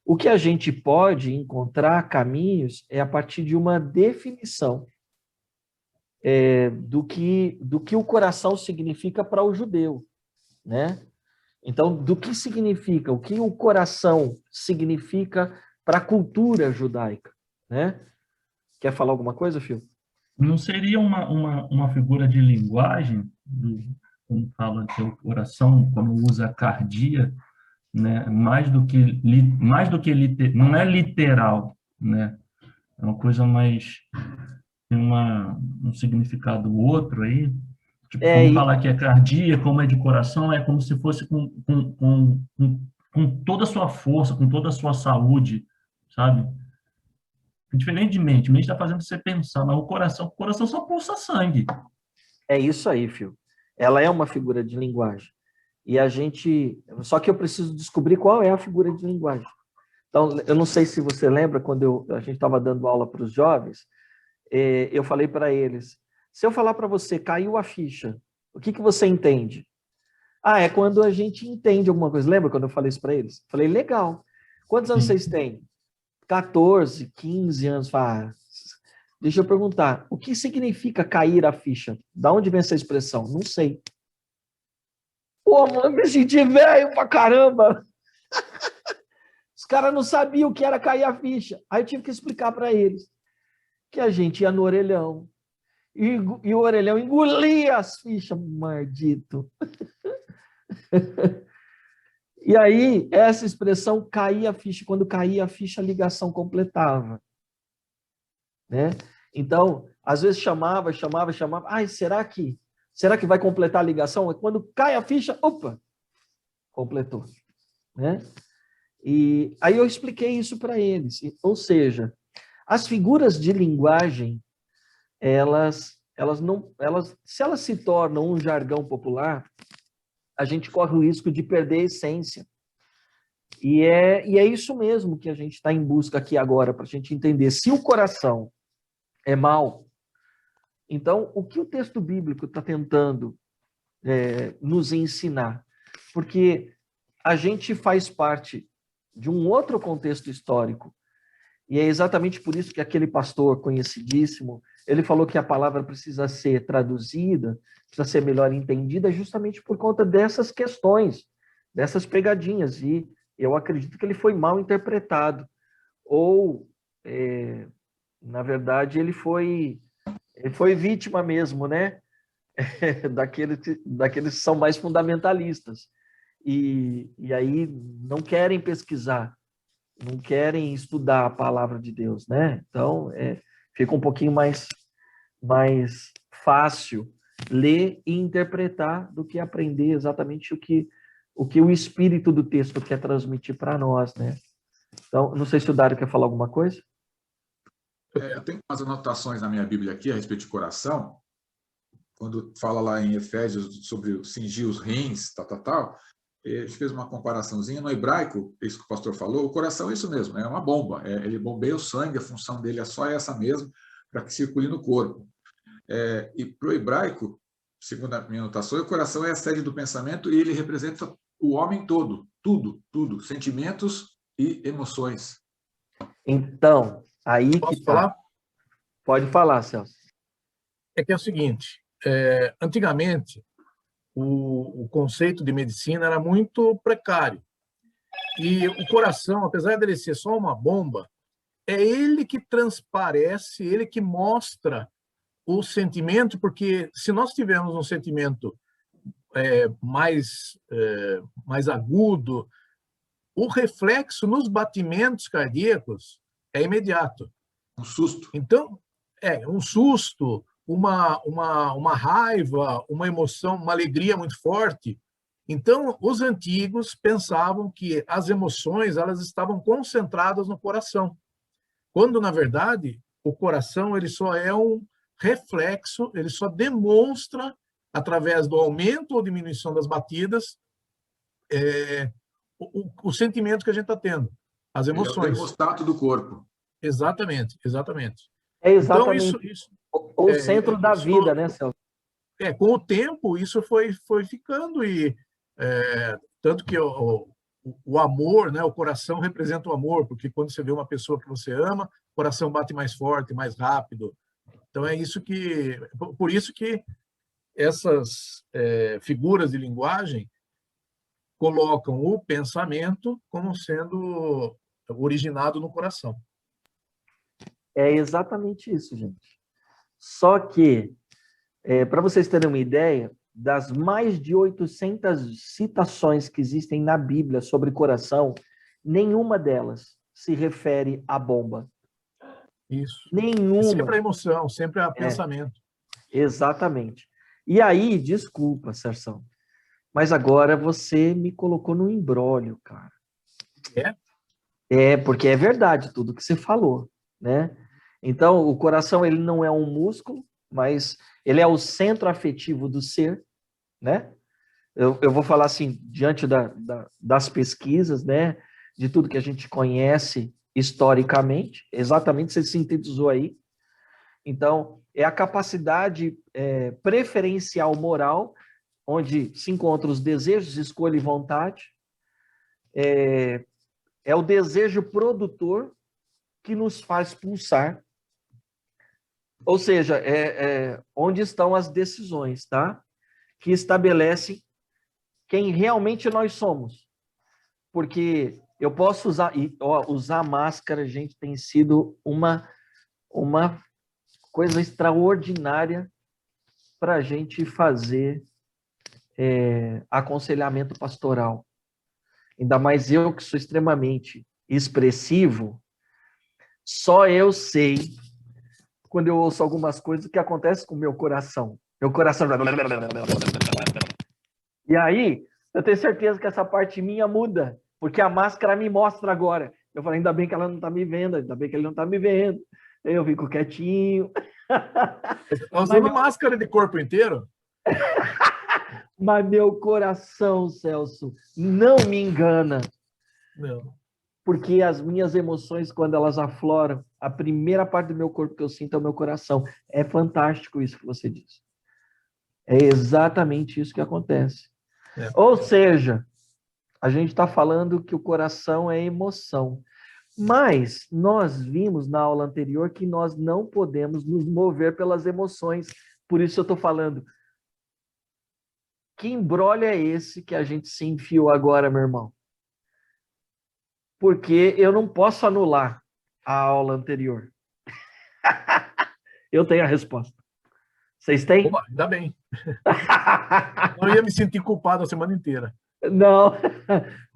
O que a gente pode encontrar caminhos é a partir de uma definição do que o coração significa para o judeu, né? Então, do que significa, o que o coração significa para a cultura judaica, né? Quer falar alguma coisa, Fio? Não seria uma figura de linguagem, quando fala que o coração, quando usa cardia, né? Mais do que não é literal, né? É uma coisa mais, tem um significado outro aí. Tipo, como falar que é cardia, como é de coração, é como se fosse com toda a sua força, com toda a sua saúde, sabe? Diferente de mente. Mente está fazendo você pensar, mas o coração só pulsa sangue. É isso aí, Fio. Ela é uma figura de linguagem. E a gente... Só que eu preciso descobrir qual é a figura de linguagem. Então, eu não sei se você lembra, quando a gente estava dando aula para os jovens, eu falei para eles, se eu falar para você, caiu a ficha, o que você entende? É quando a gente entende alguma coisa. Lembra quando eu falei isso para eles? Falei, legal. Quantos anos vocês têm? 14, 15 anos. Deixa eu perguntar, o que significa cair a ficha? Da onde vem essa expressão? Não sei. Pô, mano, eu me senti velho pra caramba. Os caras não sabiam o que era cair a ficha. Aí eu tive que explicar para eles que a gente ia no orelhão e o orelhão engolia as fichas, maldito. E aí, essa expressão caía a ficha, quando caía a ficha, a ligação completava. Né? Então, às vezes chamava. Será que vai completar a ligação? Quando cai a ficha, opa, completou. Né? E aí eu expliquei isso para eles. Ou seja, as figuras de linguagem, se elas se tornam um jargão popular, a gente corre o risco de perder a essência. E é isso mesmo que a gente está em busca aqui agora, para a gente entender. Se o coração é mau, então o que o texto bíblico está tentando nos ensinar? Porque a gente faz parte de um outro contexto histórico, e é exatamente por isso que aquele pastor conhecidíssimo, ele falou que a palavra precisa ser traduzida, precisa ser melhor entendida, justamente por conta dessas questões, dessas pegadinhas, e eu acredito que ele foi mal interpretado, ou, na verdade, ele foi vítima mesmo, né? Daqueles que são mais fundamentalistas, e aí não querem pesquisar, não querem estudar a palavra de Deus, né? Então, fica um pouquinho mais fácil ler e interpretar do que aprender exatamente o que o espírito do texto quer transmitir para nós, né? Então, não sei se o Dário quer falar alguma coisa. Eu tenho umas anotações na minha Bíblia aqui a respeito de coração, quando fala lá em Efésios sobre cingir os rins, tal, a gente fez uma comparaçãozinha. No hebraico, isso que o pastor falou, o coração é isso mesmo, é uma bomba. Ele bombeia o sangue, a função dele é só essa mesmo, para que circule no corpo. E para o hebraico, segundo a minha anotação, o coração é a sede do pensamento e ele representa o homem todo, tudo, sentimentos e emoções. Então, aí Posso que tá. falar? Pode falar, Celso. É que é o seguinte, antigamente, o conceito de medicina era muito precário. E o coração, apesar dele ser só uma bomba, é ele que transparece, ele que mostra o sentimento, porque se nós tivermos um sentimento mais agudo, o reflexo nos batimentos cardíacos é imediato. Um susto. Então, um susto, uma raiva, uma emoção, uma alegria muito forte. Então, os antigos pensavam que as emoções elas estavam concentradas no coração, quando, na verdade, o coração ele só é um reflexo, ele só demonstra, através do aumento ou diminuição das batidas, o sentimento que a gente está tendo, as emoções. Ele é o termostato do corpo. Exatamente, exatamente. É exatamente então, isso o centro da vida, né, Celso? Com o tempo, isso foi ficando, e tanto que o amor, né, o coração representa o amor, porque quando você vê uma pessoa que você ama, o coração bate mais forte, mais rápido. Então, por isso que essas figuras de linguagem colocam o pensamento como sendo originado no coração. É exatamente isso, gente. Só que, para vocês terem uma ideia, das mais de 800 citações que existem na Bíblia sobre coração, nenhuma delas se refere à bomba. Isso. Nenhuma. Sempre a emoção, sempre a pensamento. Exatamente. E aí, desculpa, Sarsão, mas agora você me colocou no imbróglio, cara. Porque é verdade tudo que você falou, né? Então, o coração, ele não é um músculo, mas ele é o centro afetivo do ser, né? Eu vou falar assim, diante das pesquisas, né? De tudo que a gente conhece historicamente, exatamente, você sintetizou aí. Então, é a capacidade preferencial moral, onde se encontram os desejos, escolha e vontade. É o desejo produtor que nos faz pulsar. Ou seja, onde estão as decisões, tá? Que estabelecem quem realmente nós somos. Porque eu posso usar máscara, gente, tem sido uma coisa extraordinária para a gente fazer aconselhamento pastoral. Ainda mais eu, que sou extremamente expressivo, só eu sei, quando eu ouço algumas coisas, o que acontece com o meu coração. Meu coração... E aí, eu tenho certeza que essa parte minha muda, porque a máscara me mostra agora. Eu falei, ainda bem que ela não está me vendo, ainda bem que ele não está me vendo. Eu fico quietinho. Nós usando máscara de corpo inteiro? Mas meu coração, Celso, não me engana. Não. Porque as minhas emoções, quando elas afloram, a primeira parte do meu corpo que eu sinto é o meu coração. É fantástico isso que você disse. É exatamente isso que acontece. Ou seja, a gente está falando que o coração é emoção. Mas nós vimos na aula anterior que nós não podemos nos mover pelas emoções. Por isso eu estou falando. Que imbróglio é esse que a gente se enfiou agora, meu irmão? Porque eu não posso anular a aula anterior. Eu tenho a resposta. Vocês têm? Opa, ainda bem. Eu ia me sentir culpado a semana inteira. Não.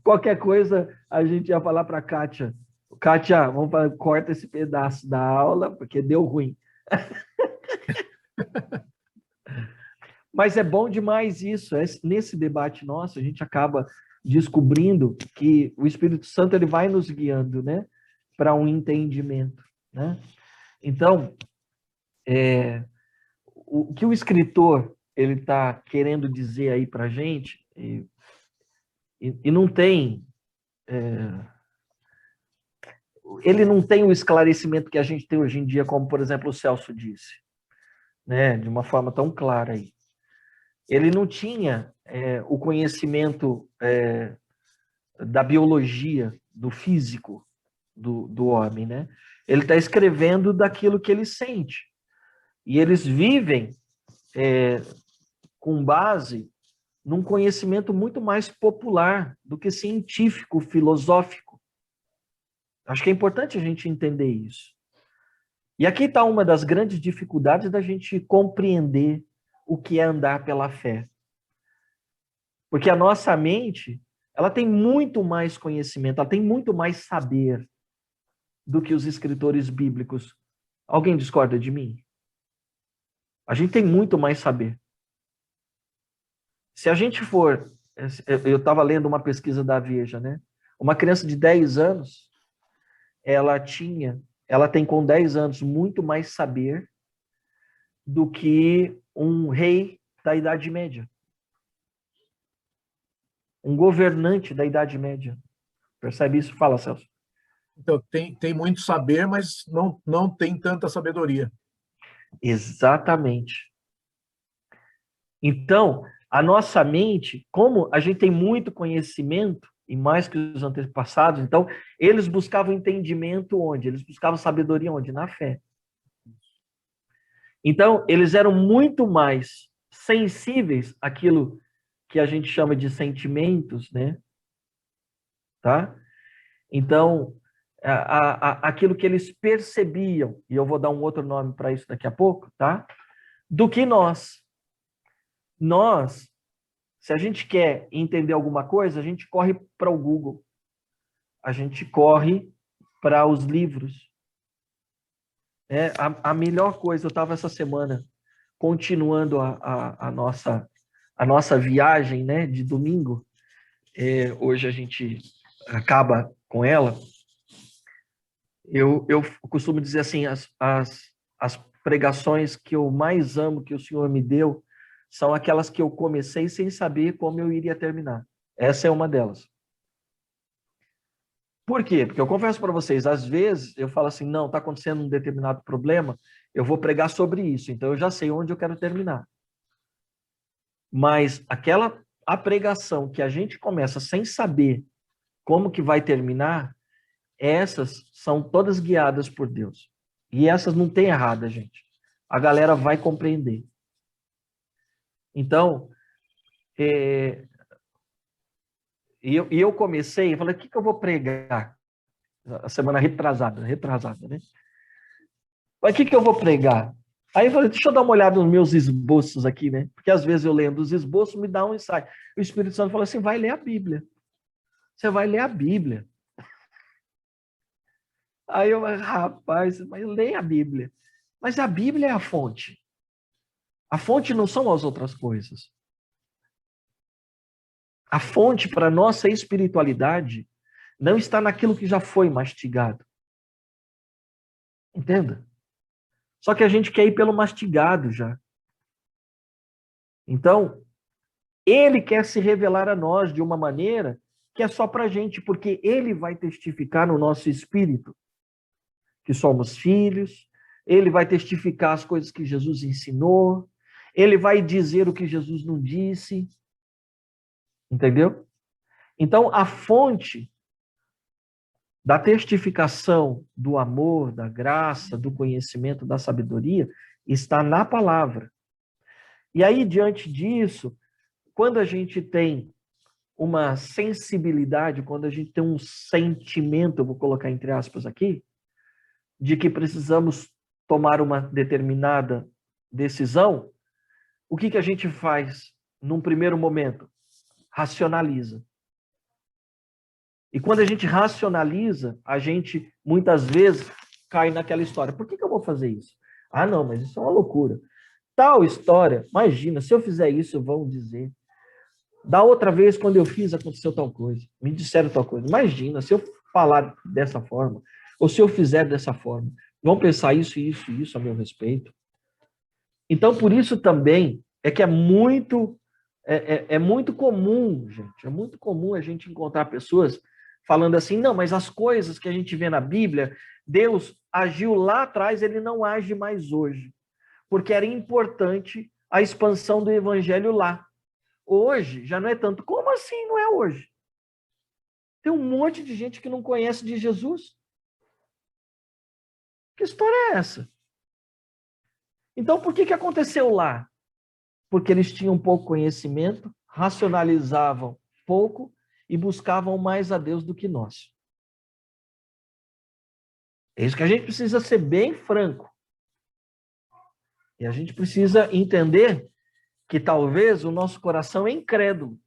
Qualquer coisa, a gente ia falar para a Kátia. Kátia, corta esse pedaço da aula, porque deu ruim. Mas é bom demais isso. Nesse debate nosso, a gente acaba descobrindo que o Espírito Santo ele vai nos guiando, né, para um entendimento, né? Então, o que o escritor ele está querendo dizer aí para a gente, e não tem... ele não tem o esclarecimento que a gente tem hoje em dia, como, por exemplo, o Celso disse, né, de uma forma tão clara aí. Ele não tinha o conhecimento da biologia, do físico do homem, né? Ele está escrevendo daquilo que ele sente. E eles vivem com base num conhecimento muito mais popular do que científico, filosófico. Acho que é importante a gente entender isso. E aqui está uma das grandes dificuldades da gente compreender o que é andar pela fé. Porque a nossa mente, ela tem muito mais conhecimento, ela tem muito mais saber do que os escritores bíblicos. Alguém discorda de mim? A gente tem muito mais saber. Se a gente for... Eu estava lendo uma pesquisa da Veja, né? Uma criança de 10 anos, ela tem com 10 anos muito mais saber do que um rei da Idade Média. Um governante da Idade Média. Percebe isso? Fala, Celso. Então, tem muito saber, mas não tem tanta sabedoria. Exatamente. Então, a nossa mente, como a gente tem muito conhecimento, e mais que os antepassados, então, eles buscavam entendimento onde? Eles buscavam sabedoria onde? Na fé. Então, eles eram muito mais sensíveis àquilo que a gente chama de sentimentos, né? Tá? Então, aquilo que eles percebiam, e eu vou dar um outro nome para isso daqui a pouco, tá? Do que nós. Nós, se a gente quer entender alguma coisa, a gente corre para o Google. A gente corre para os livros. A melhor coisa, eu estava essa semana continuando a nossa viagem, né, de domingo. Hoje a gente acaba com ela. Eu costumo dizer assim, as pregações que eu mais amo, que o Senhor me deu, são aquelas que eu comecei sem saber como eu iria terminar. Essa é uma delas. Por quê? Porque eu confesso para vocês, às vezes eu falo assim, não, está acontecendo um determinado problema, eu vou pregar sobre isso, então eu já sei onde eu quero terminar. Mas a pregação que a gente começa sem saber como que vai terminar, essas são todas guiadas por Deus. E essas não tem errada, gente. A galera vai compreender. Então, eu comecei, eu falei, o que eu vou pregar? A semana retrasada, né? Mas o que eu vou pregar? Aí eu falei, deixa eu dar uma olhada nos meus esboços aqui, né? Porque às vezes eu lendo os esboços, me dá um insight. O Espírito Santo falou assim, vai ler a Bíblia. Você vai ler a Bíblia. Aí eu, rapaz, mas leia a Bíblia. Mas a Bíblia é a fonte. A fonte não são as outras coisas. A fonte para a nossa espiritualidade não está naquilo que já foi mastigado. Entenda? Só que a gente quer ir pelo mastigado já. Então, ele quer se revelar a nós de uma maneira que é só para a gente, porque ele vai testificar no nosso espírito que somos filhos, ele vai testificar as coisas que Jesus ensinou, ele vai dizer o que Jesus não disse. Entendeu? Então, a fonte da testificação do amor, da graça, do conhecimento, da sabedoria, está na palavra. E aí, diante disso, quando a gente tem uma sensibilidade, quando a gente tem um sentimento, eu vou colocar entre aspas aqui, de que precisamos tomar uma determinada decisão, o que a gente faz num primeiro momento? Racionaliza. E quando a gente racionaliza, a gente muitas vezes cai naquela história. Por que eu vou fazer isso? Ah, não, mas isso é uma loucura. Tal história, imagina, se eu fizer isso, vão dizer. Da outra vez, quando eu fiz, aconteceu tal coisa. Me disseram tal coisa. Imagina, se eu falar dessa forma, ou se eu fizer dessa forma, vão pensar isso, isso, isso a meu respeito. Então, por isso também é que é muito comum, gente, é muito comum a gente encontrar pessoas falando assim, não, mas as coisas que a gente vê na Bíblia, Deus agiu lá atrás, ele não age mais hoje, porque era importante a expansão do evangelho lá. Hoje já não é tanto. Como assim não é hoje? Tem um monte de gente que não conhece de Jesus. Que história é essa? Então, por que aconteceu lá? Porque eles tinham pouco conhecimento, racionalizavam pouco e buscavam mais a Deus do que nós. É isso que a gente precisa ser bem franco. E a gente precisa entender que talvez o nosso coração é incrédulo.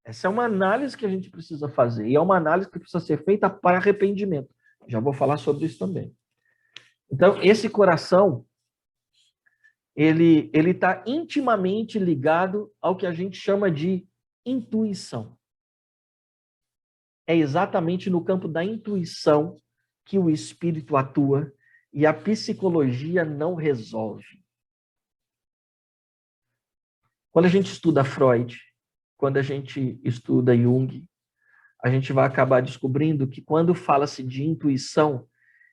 Essa é uma análise que a gente precisa fazer. E é uma análise que precisa ser feita para arrependimento. Já vou falar sobre isso também. Então, esse coração, ele está intimamente ligado ao que a gente chama de intuição. É exatamente no campo da intuição que o espírito atua e a psicologia não resolve. Quando a gente estuda Freud, quando a gente estuda Jung, a gente vai acabar descobrindo que quando fala-se de intuição,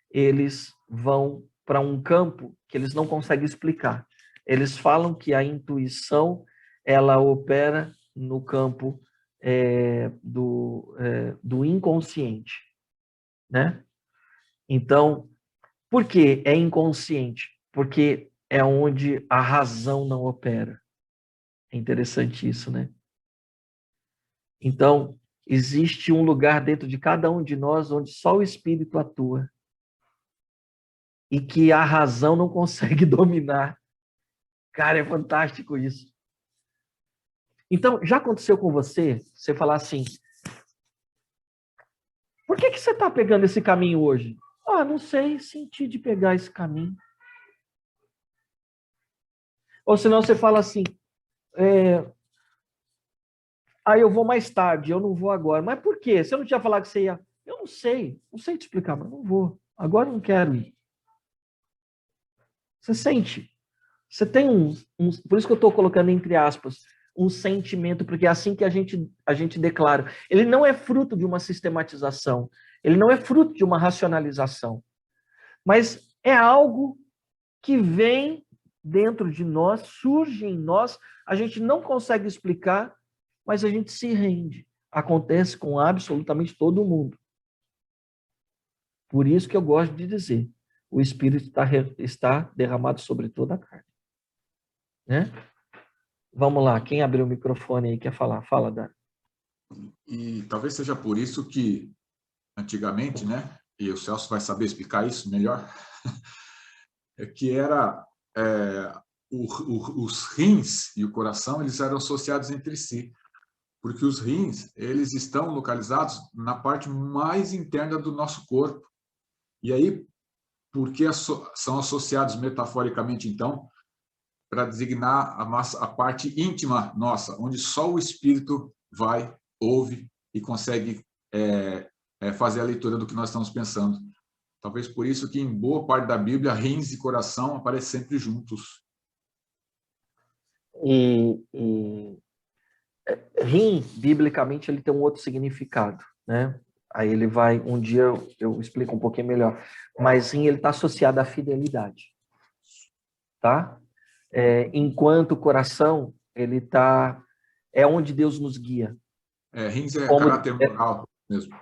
eles vão para um campo que eles não conseguem explicar. Eles falam que a intuição, ela opera no campo do inconsciente, né? Então, por que é inconsciente? Porque é onde a razão não opera. É interessante isso, né? Então, existe um lugar dentro de cada um de nós onde só o Espírito atua e que a razão não consegue dominar. Cara, é fantástico isso. Então, já aconteceu com você, você falar assim, por que você está pegando esse caminho hoje? Ah, não sei, senti de pegar esse caminho. Ou senão você fala assim, eu vou mais tarde, eu não vou agora. Mas por quê? Você não tinha falado que você ia? Eu não sei te explicar, mas não vou. Agora eu não quero ir. Você sente? Você tem por isso que eu estou colocando entre aspas, um sentimento, porque é assim que a gente declara. Ele não é fruto de uma sistematização, ele não é fruto de uma racionalização, mas é algo que vem dentro de nós, surge em nós, a gente não consegue explicar, mas a gente se rende. Acontece com absolutamente todo mundo. Por isso que eu gosto de dizer, o Espírito está derramado sobre toda a carne. Né? Vamos lá, quem abriu o microfone aí quer falar? Fala, Dani. E talvez seja por isso que, antigamente, né, e o Celso vai saber explicar isso melhor, que era os rins e o coração, eles eram associados entre si, porque os rins, eles estão localizados na parte mais interna do nosso corpo. E aí, porque são associados metaforicamente, então, para designar a parte íntima nossa, onde só o Espírito vai, ouve e consegue fazer a leitura do que nós estamos pensando. Talvez por isso que em boa parte da Bíblia, rins e coração aparecem sempre juntos. Rim, biblicamente, ele tem um outro significado, né? Aí ele vai, um dia eu explico um pouquinho melhor, mas rim, ele está associado à fidelidade, tá? Enquanto o coração, ele é onde Deus nos guia. Rins é caráter moral mesmo.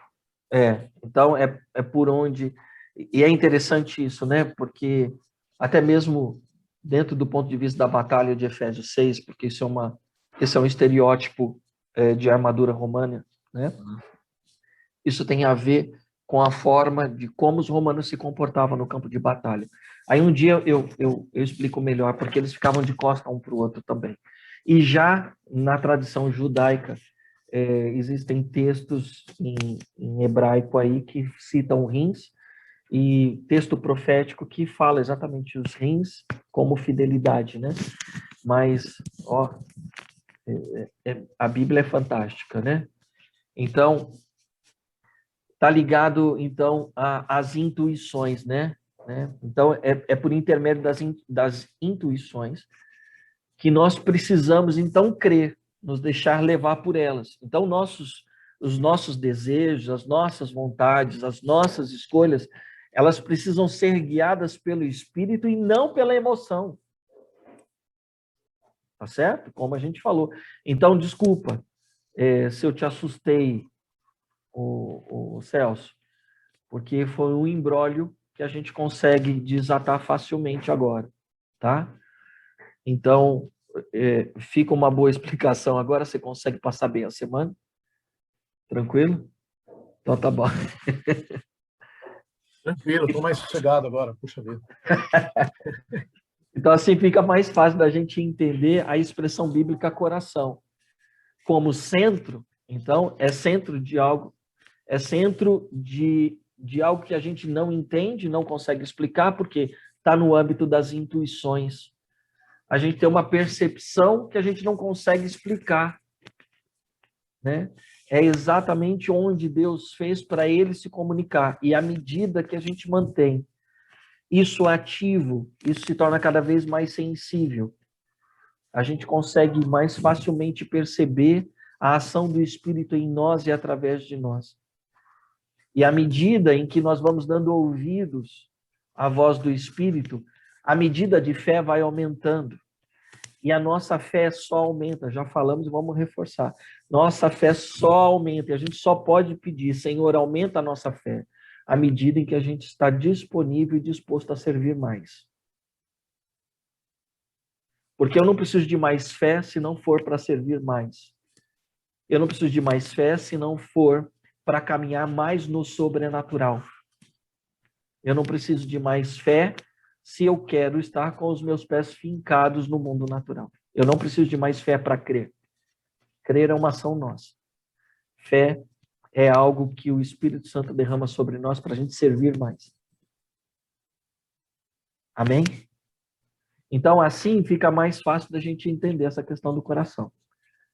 Então é por onde, e é interessante isso, né? Porque até mesmo dentro do ponto de vista da batalha de Efésios 6, porque esse é um estereótipo de armadura romana, né? Isso tem a ver com a forma de como os romanos se comportavam no campo de batalha. Aí um dia eu explico melhor, porque eles ficavam de costa um para o outro também. E já na tradição judaica, existem textos em hebraico aí que citam rins, e texto profético que fala exatamente os rins como fidelidade, né? Mas, a Bíblia é fantástica, né? Então, tá ligado, então, às intuições, né? Então, é por intermédio das intuições que nós precisamos, então, crer, nos deixar levar por elas. Então, os nossos desejos, as nossas vontades, as nossas escolhas, elas precisam ser guiadas pelo Espírito e não pela emoção. Tá certo? Como a gente falou. Então, desculpa se eu te assustei, o Celso, porque foi um imbróglio que a gente consegue desatar facilmente agora, tá? Então, fica uma boa explicação. Agora você consegue passar bem a semana? Tranquilo? Então tá bom. Tranquilo, estou mais sossegado agora, puxa vida. Então, assim, fica mais fácil da gente entender a expressão bíblica coração. Como centro, então, é centro de algo, é centro de algo que a gente não entende, não consegue explicar, porque está no âmbito das intuições. A gente tem uma percepção que a gente não consegue explicar, né? É exatamente onde Deus fez para ele se comunicar. E à medida que a gente mantém isso ativo, isso se torna cada vez mais sensível. A gente consegue mais facilmente perceber a ação do Espírito em nós e através de nós. E à medida em que nós vamos dando ouvidos à voz do Espírito, a medida de fé vai aumentando. E a nossa fé só aumenta, já falamos e vamos reforçar. Nossa fé só aumenta, e a gente só pode pedir, Senhor, aumenta a nossa fé, à medida em que a gente está disponível e disposto a servir mais. Porque eu não preciso de mais fé se não for para servir mais. Eu não preciso de mais fé se não for para caminhar mais no sobrenatural. Eu não preciso de mais fé se eu quero estar com os meus pés fincados no mundo natural. Eu não preciso de mais fé para crer. Crer é uma ação nossa. Fé é algo que o Espírito Santo derrama sobre nós para a gente servir mais. Amém? Então, assim fica mais fácil da gente entender essa questão do coração.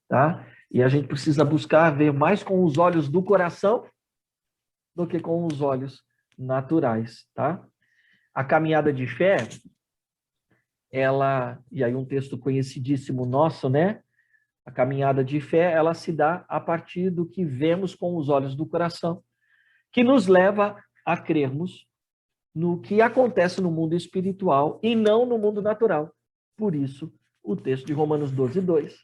Tá? E a gente precisa buscar ver mais com os olhos do coração do que com os olhos naturais. Tá? A caminhada de fé, ela, e aí um texto conhecidíssimo nosso, né? A caminhada de fé, ela se dá a partir do que vemos com os olhos do coração, que nos leva a crermos no que acontece no mundo espiritual e não no mundo natural. Por isso, o texto de Romanos 12:2,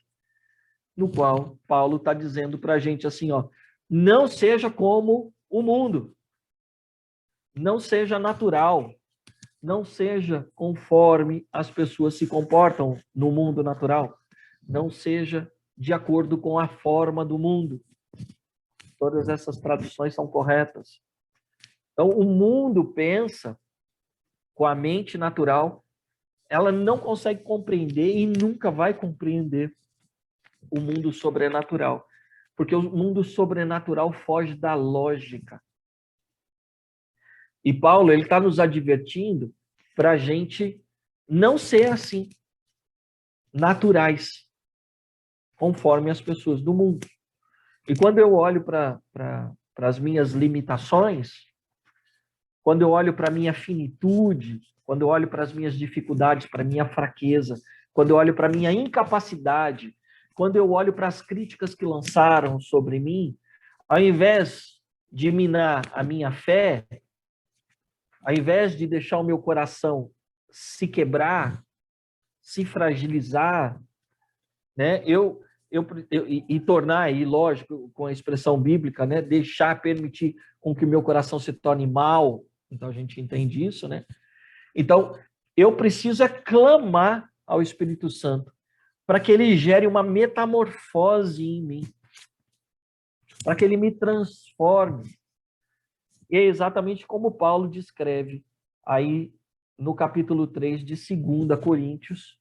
no qual Paulo está dizendo para a gente assim, ó, não seja como o mundo, não seja natural, não seja conforme as pessoas se comportam no mundo natural. Não seja de acordo com a forma do mundo. Todas essas traduções são corretas. Então, o mundo pensa com a mente natural, ela não consegue compreender e nunca vai compreender o mundo sobrenatural. Porque o mundo sobrenatural foge da lógica. E Paulo, ele está nos advertindo para a gente não ser assim, naturais, conforme as pessoas do mundo. E quando eu olho para as minhas limitações, quando eu olho para a minha finitude, quando eu olho para as minhas dificuldades, para a minha fraqueza, quando eu olho para a minha incapacidade, quando eu olho para as críticas que lançaram sobre mim, ao invés de minar a minha fé, ao invés de deixar o meu coração se quebrar, se fragilizar, né, e tornar aí, lógico, com a expressão bíblica, né, deixar, permitir com que o meu coração se torne mal. Então, a gente entende isso, né? Então, eu preciso clamar ao Espírito Santo para que ele gere uma metamorfose em mim, para que ele me transforme. E é exatamente como Paulo descreve aí no capítulo 3 de 2 Coríntios,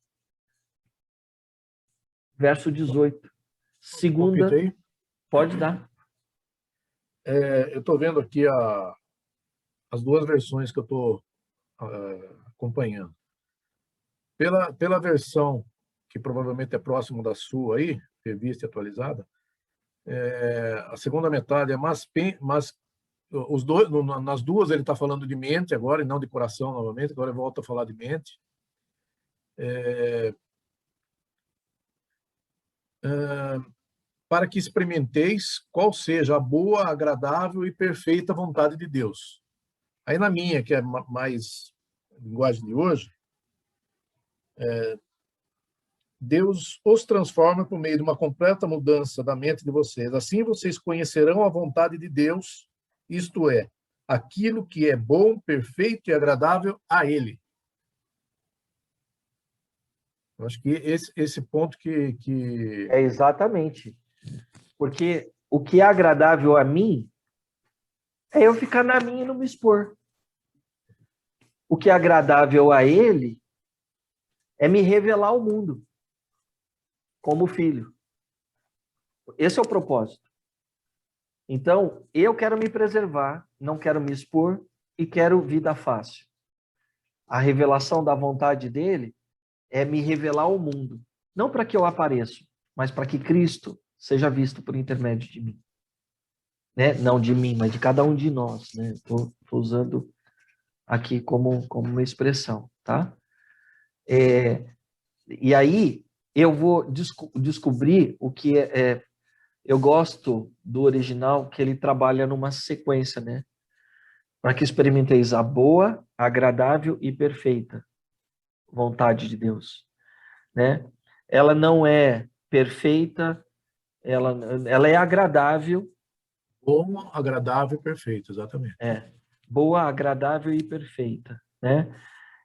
verso 18. Segunda, Aí. pode dar. Eu estou vendo aqui as duas versões que eu estou acompanhando. Pela versão que provavelmente é próximo da sua aí, revista e atualizada, a segunda metade é mas os dois, nas duas ele está falando de mente agora e não de coração novamente, agora ele volta a falar de mente. Para que experimenteis qual seja a boa, agradável e perfeita vontade de Deus. Aí na minha, que é mais linguagem de hoje, Deus os transforma por meio de uma completa mudança da mente de vocês. Assim vocês conhecerão a vontade de Deus, isto é, aquilo que é bom, perfeito e agradável a Ele. Eu acho que esse ponto que... É exatamente. Porque o que é agradável a mim é eu ficar na minha e não me expor. O que é agradável a ele é me revelar ao mundo como filho. Esse é o propósito. Então, eu quero me preservar, não quero me expor e quero vida fácil. A revelação da vontade dele é me revelar ao mundo. Não para que eu apareça, mas para que Cristo seja visto por intermédio de mim. Né? Não de mim, mas de cada um de nós. Né? Estou usando aqui como uma expressão. Tá? E aí, eu vou descobrir o que eu gosto do original, que ele trabalha numa sequência, né? Para que experimenteis a boa, agradável e perfeita vontade de Deus, né? Ela não é perfeita, ela é agradável. Bom, agradável e perfeito, exatamente. Boa, agradável e perfeita, né?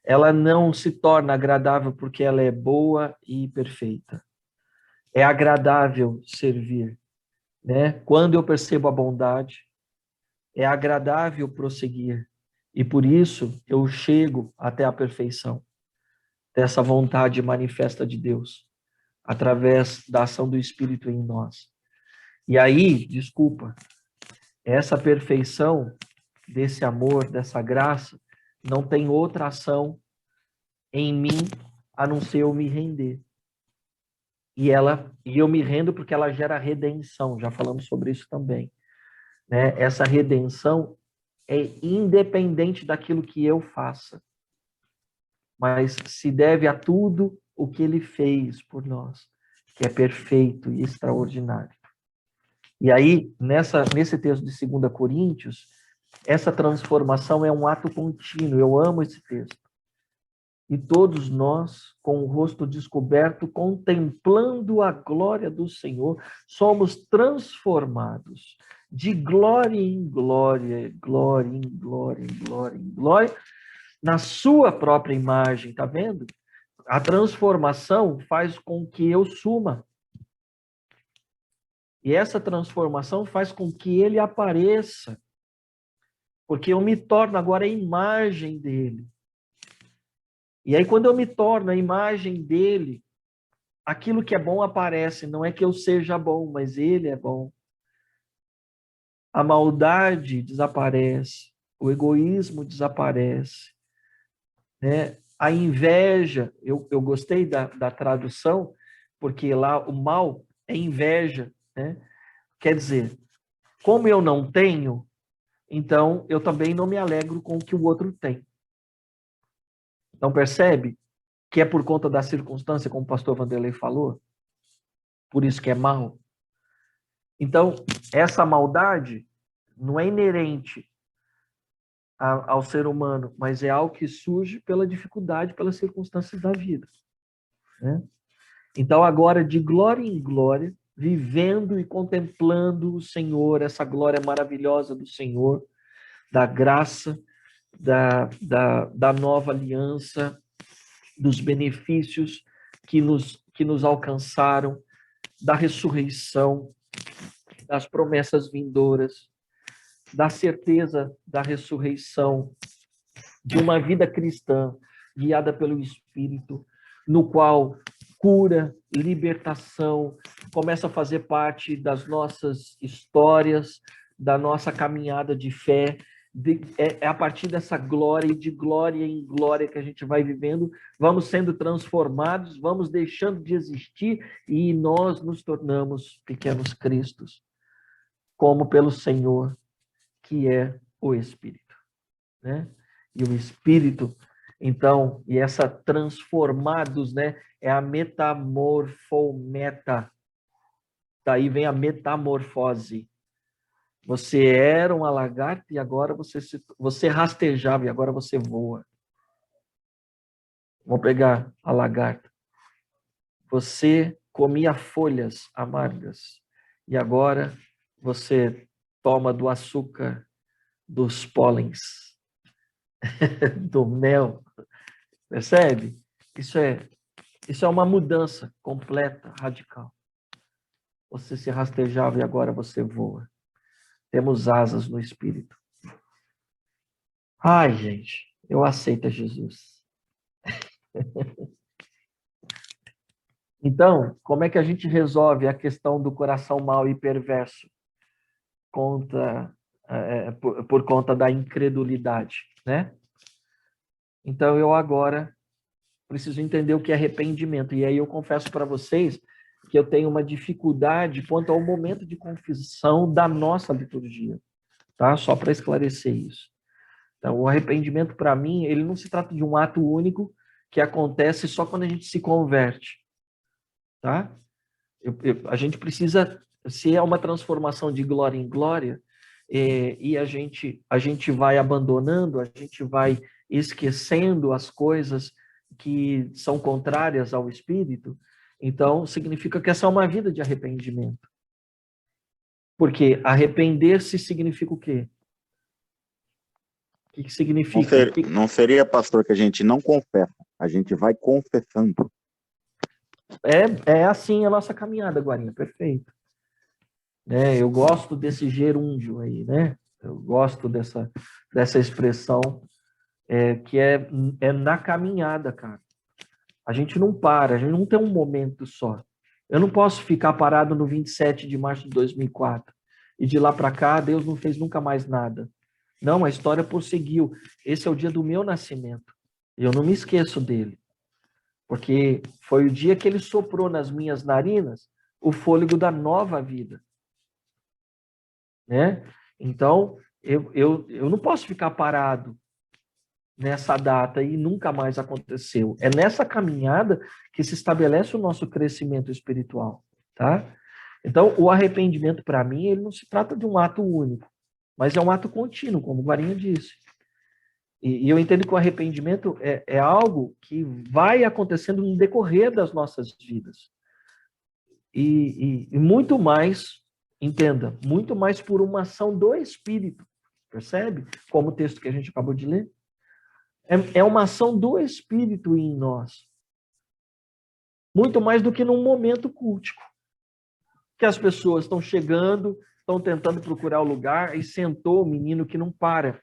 Ela não se torna agradável porque ela é boa e perfeita. É agradável servir, né? Quando eu percebo a bondade, é agradável prosseguir. E por isso eu chego até a perfeição dessa vontade manifesta de Deus, através da ação do Espírito em nós. E aí, desculpa, essa perfeição desse amor, dessa graça, não tem outra ação em mim a não ser eu me render. E eu me rendo porque ela gera redenção, já falamos sobre isso também. Né? Essa redenção é independente daquilo que eu faça, mas se deve a tudo o que ele fez por nós, que é perfeito e extraordinário. E aí, nesse texto de 2 Coríntios, essa transformação é um ato contínuo. Eu amo esse texto. E todos nós, com o rosto descoberto, contemplando a glória do Senhor, somos transformados de glória em glória, glória em glória, em glória em glória, na sua própria imagem, tá vendo? A transformação faz com que eu suma. E essa transformação faz com que ele apareça, porque eu me torno agora a imagem dele. E aí, quando eu me torno a imagem dele, aquilo que é bom aparece. Não é que eu seja bom, mas ele é bom. A maldade desaparece, o egoísmo desaparece, né? A inveja, eu gostei da tradução, porque lá o mal é inveja, né? Quer dizer, como eu não tenho, então eu também não me alegro com o que o outro tem. Então percebe que é por conta da circunstância, como o pastor Vanderlei falou, por isso que é mal. Então, essa maldade não é inerente ao ser humano, mas é algo que surge pela dificuldade, pelas circunstâncias da vida. Né? Então, agora, de glória em glória, vivendo e contemplando o Senhor, essa glória maravilhosa do Senhor, da graça, da nova aliança, dos benefícios que nos alcançaram, da ressurreição, das promessas vindouras, da certeza da ressurreição, de uma vida cristã guiada pelo Espírito, no qual cura, libertação começa a fazer parte das nossas histórias, da nossa caminhada de fé. É a partir dessa glória e de glória em glória que a gente vai vivendo, vamos sendo transformados, vamos deixando de existir e nós nos tornamos pequenos Cristos, como pelo Senhor, que é o Espírito, né? E o Espírito, então, e essa transformados, né? É a metamorfometa. Daí vem a metamorfose. Você era uma lagarta e agora você rastejava e agora você voa. Vamos pegar a lagarta. Você comia folhas amargas e agora você toma do açúcar, dos pólens, do mel. Percebe? Isso é uma mudança completa, radical. Você se rastejava e agora você voa. Temos asas no Espírito. Ai, gente, eu aceito Jesus. Então, como é que a gente resolve a questão do coração mau e perverso por conta da incredulidade, né? Então, eu agora preciso entender o que é arrependimento. E aí eu confesso para vocês que eu tenho uma dificuldade quanto ao momento de confissão da nossa liturgia, tá? Só para esclarecer isso. Então, o arrependimento, para mim, ele não se trata de um ato único que acontece só quando a gente se converte, tá? A gente precisa, se é uma transformação de glória em glória, e a gente vai abandonando, a gente vai esquecendo as coisas que são contrárias ao Espírito, então significa que essa é uma vida de arrependimento. Porque arrepender-se significa o quê? O que significa? Não seria, pastor, que a gente não confessa, a gente vai confessando. É assim a nossa caminhada, Guarinha, perfeito. Eu gosto desse gerúndio aí, né? Eu gosto dessa expressão que é na caminhada, cara. A gente não para, a gente não tem um momento só. Eu não posso ficar parado no 27 de março de 2004 e de lá para cá Deus não fez nunca mais nada. Não, a história prosseguiu. Esse é o dia do meu nascimento. Eu não me esqueço dele. Porque foi o dia que ele soprou nas minhas narinas o fôlego da nova vida. Né? Então, eu não posso ficar parado nessa data e nunca mais aconteceu. É nessa caminhada que se estabelece o nosso crescimento espiritual. Tá? Então, o arrependimento, para mim, ele não se trata de um ato único, mas é um ato contínuo, como o Guarinha disse. E eu entendo que o arrependimento é algo que vai acontecendo no decorrer das nossas vidas. E muito mais, entenda, muito mais por uma ação do Espírito, percebe? Como o texto que a gente acabou de ler. É uma ação do Espírito em nós. Muito mais do que num momento cultico. Que as pessoas estão chegando, estão tentando procurar o lugar, e sentou o menino que não para.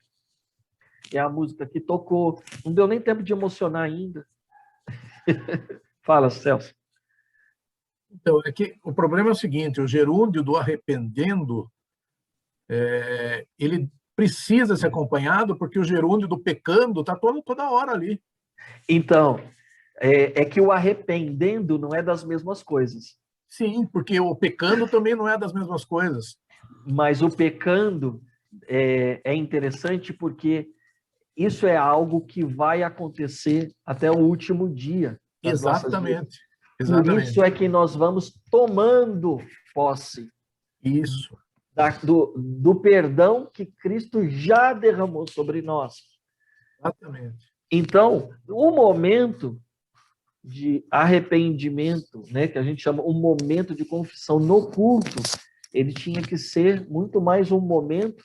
É a música que tocou. Não deu nem tempo de emocionar ainda. Fala, Celso. Então, é que o problema é o seguinte, o gerúndio do arrependendo, ele precisa ser acompanhado, porque o gerúndio do pecando está toda hora ali. Então, é que o arrependendo não é das mesmas coisas. Sim, porque o pecando também não é das mesmas coisas. Mas o pecando é interessante porque isso é algo que vai acontecer até o último dia das nossas vidas. Exatamente. Por isso é que nós vamos tomando posse. Isso. Do perdão que Cristo já derramou sobre nós. Exatamente. Então, o momento de arrependimento, né, que a gente chama um momento de confissão no culto, ele tinha que ser muito mais um momento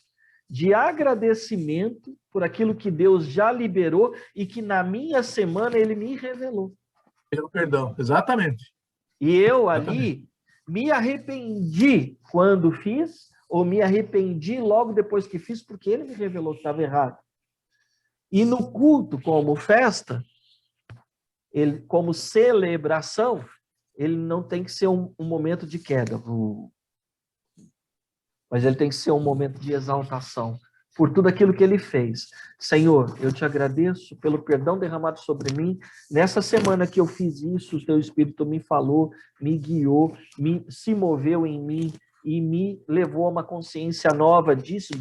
de agradecimento por aquilo que Deus já liberou e que na minha semana ele me revelou. Pelo perdão, exatamente. E eu ali me arrependi quando fiz, ou me arrependi logo depois que fiz, porque ele me revelou que estava errado. E no culto, como festa, ele, como celebração, ele não tem que ser um momento de queda, mas ele tem que ser um momento de exaltação por tudo aquilo que ele fez. Senhor, eu te agradeço pelo perdão derramado sobre mim. Nessa semana que eu fiz isso, o teu Espírito me falou, me guiou, se moveu em mim e me levou a uma consciência nova disso.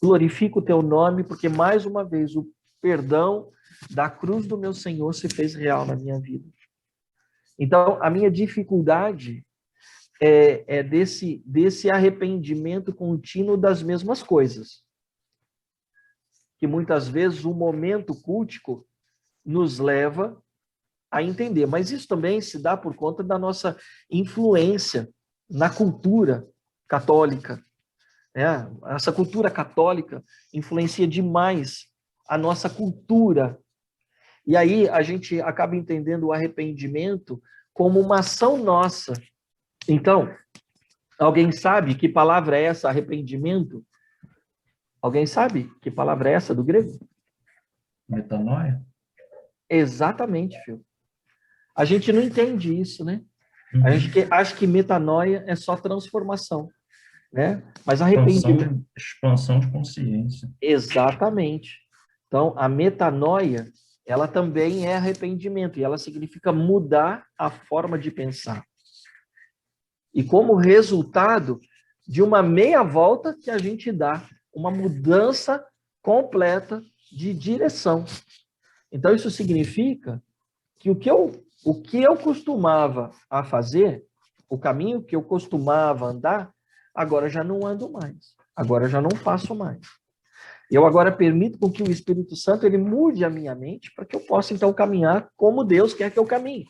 Glorifico o teu nome, porque mais uma vez o perdão da cruz do meu Senhor se fez real na minha vida. Então, a minha dificuldade é desse arrependimento contínuo das mesmas coisas. Que muitas vezes o momento cultico nos leva a entender. Mas isso também se dá por conta da nossa influência na cultura católica. Essa cultura católica influencia demais a nossa cultura. E aí a gente acaba entendendo o arrependimento como uma ação nossa. Então, alguém sabe que palavra é essa, arrependimento? Alguém sabe que palavra é essa do grego? Metanoia? Exatamente, filho. A gente não entende isso, né? A gente acha que metanoia é só transformação, né? Mas arrependimento... Expansão de consciência. Exatamente. Então, a metanoia, ela também é arrependimento, e ela significa mudar a forma de pensar. E como resultado de uma meia volta que a gente dá, uma mudança completa de direção. Então, isso significa que o que eu costumava a fazer, o caminho que eu costumava andar, agora já não ando mais. Agora já não faço mais. Eu agora permito com que o Espírito Santo ele mude a minha mente para que eu possa, então, caminhar como Deus quer que eu caminhe.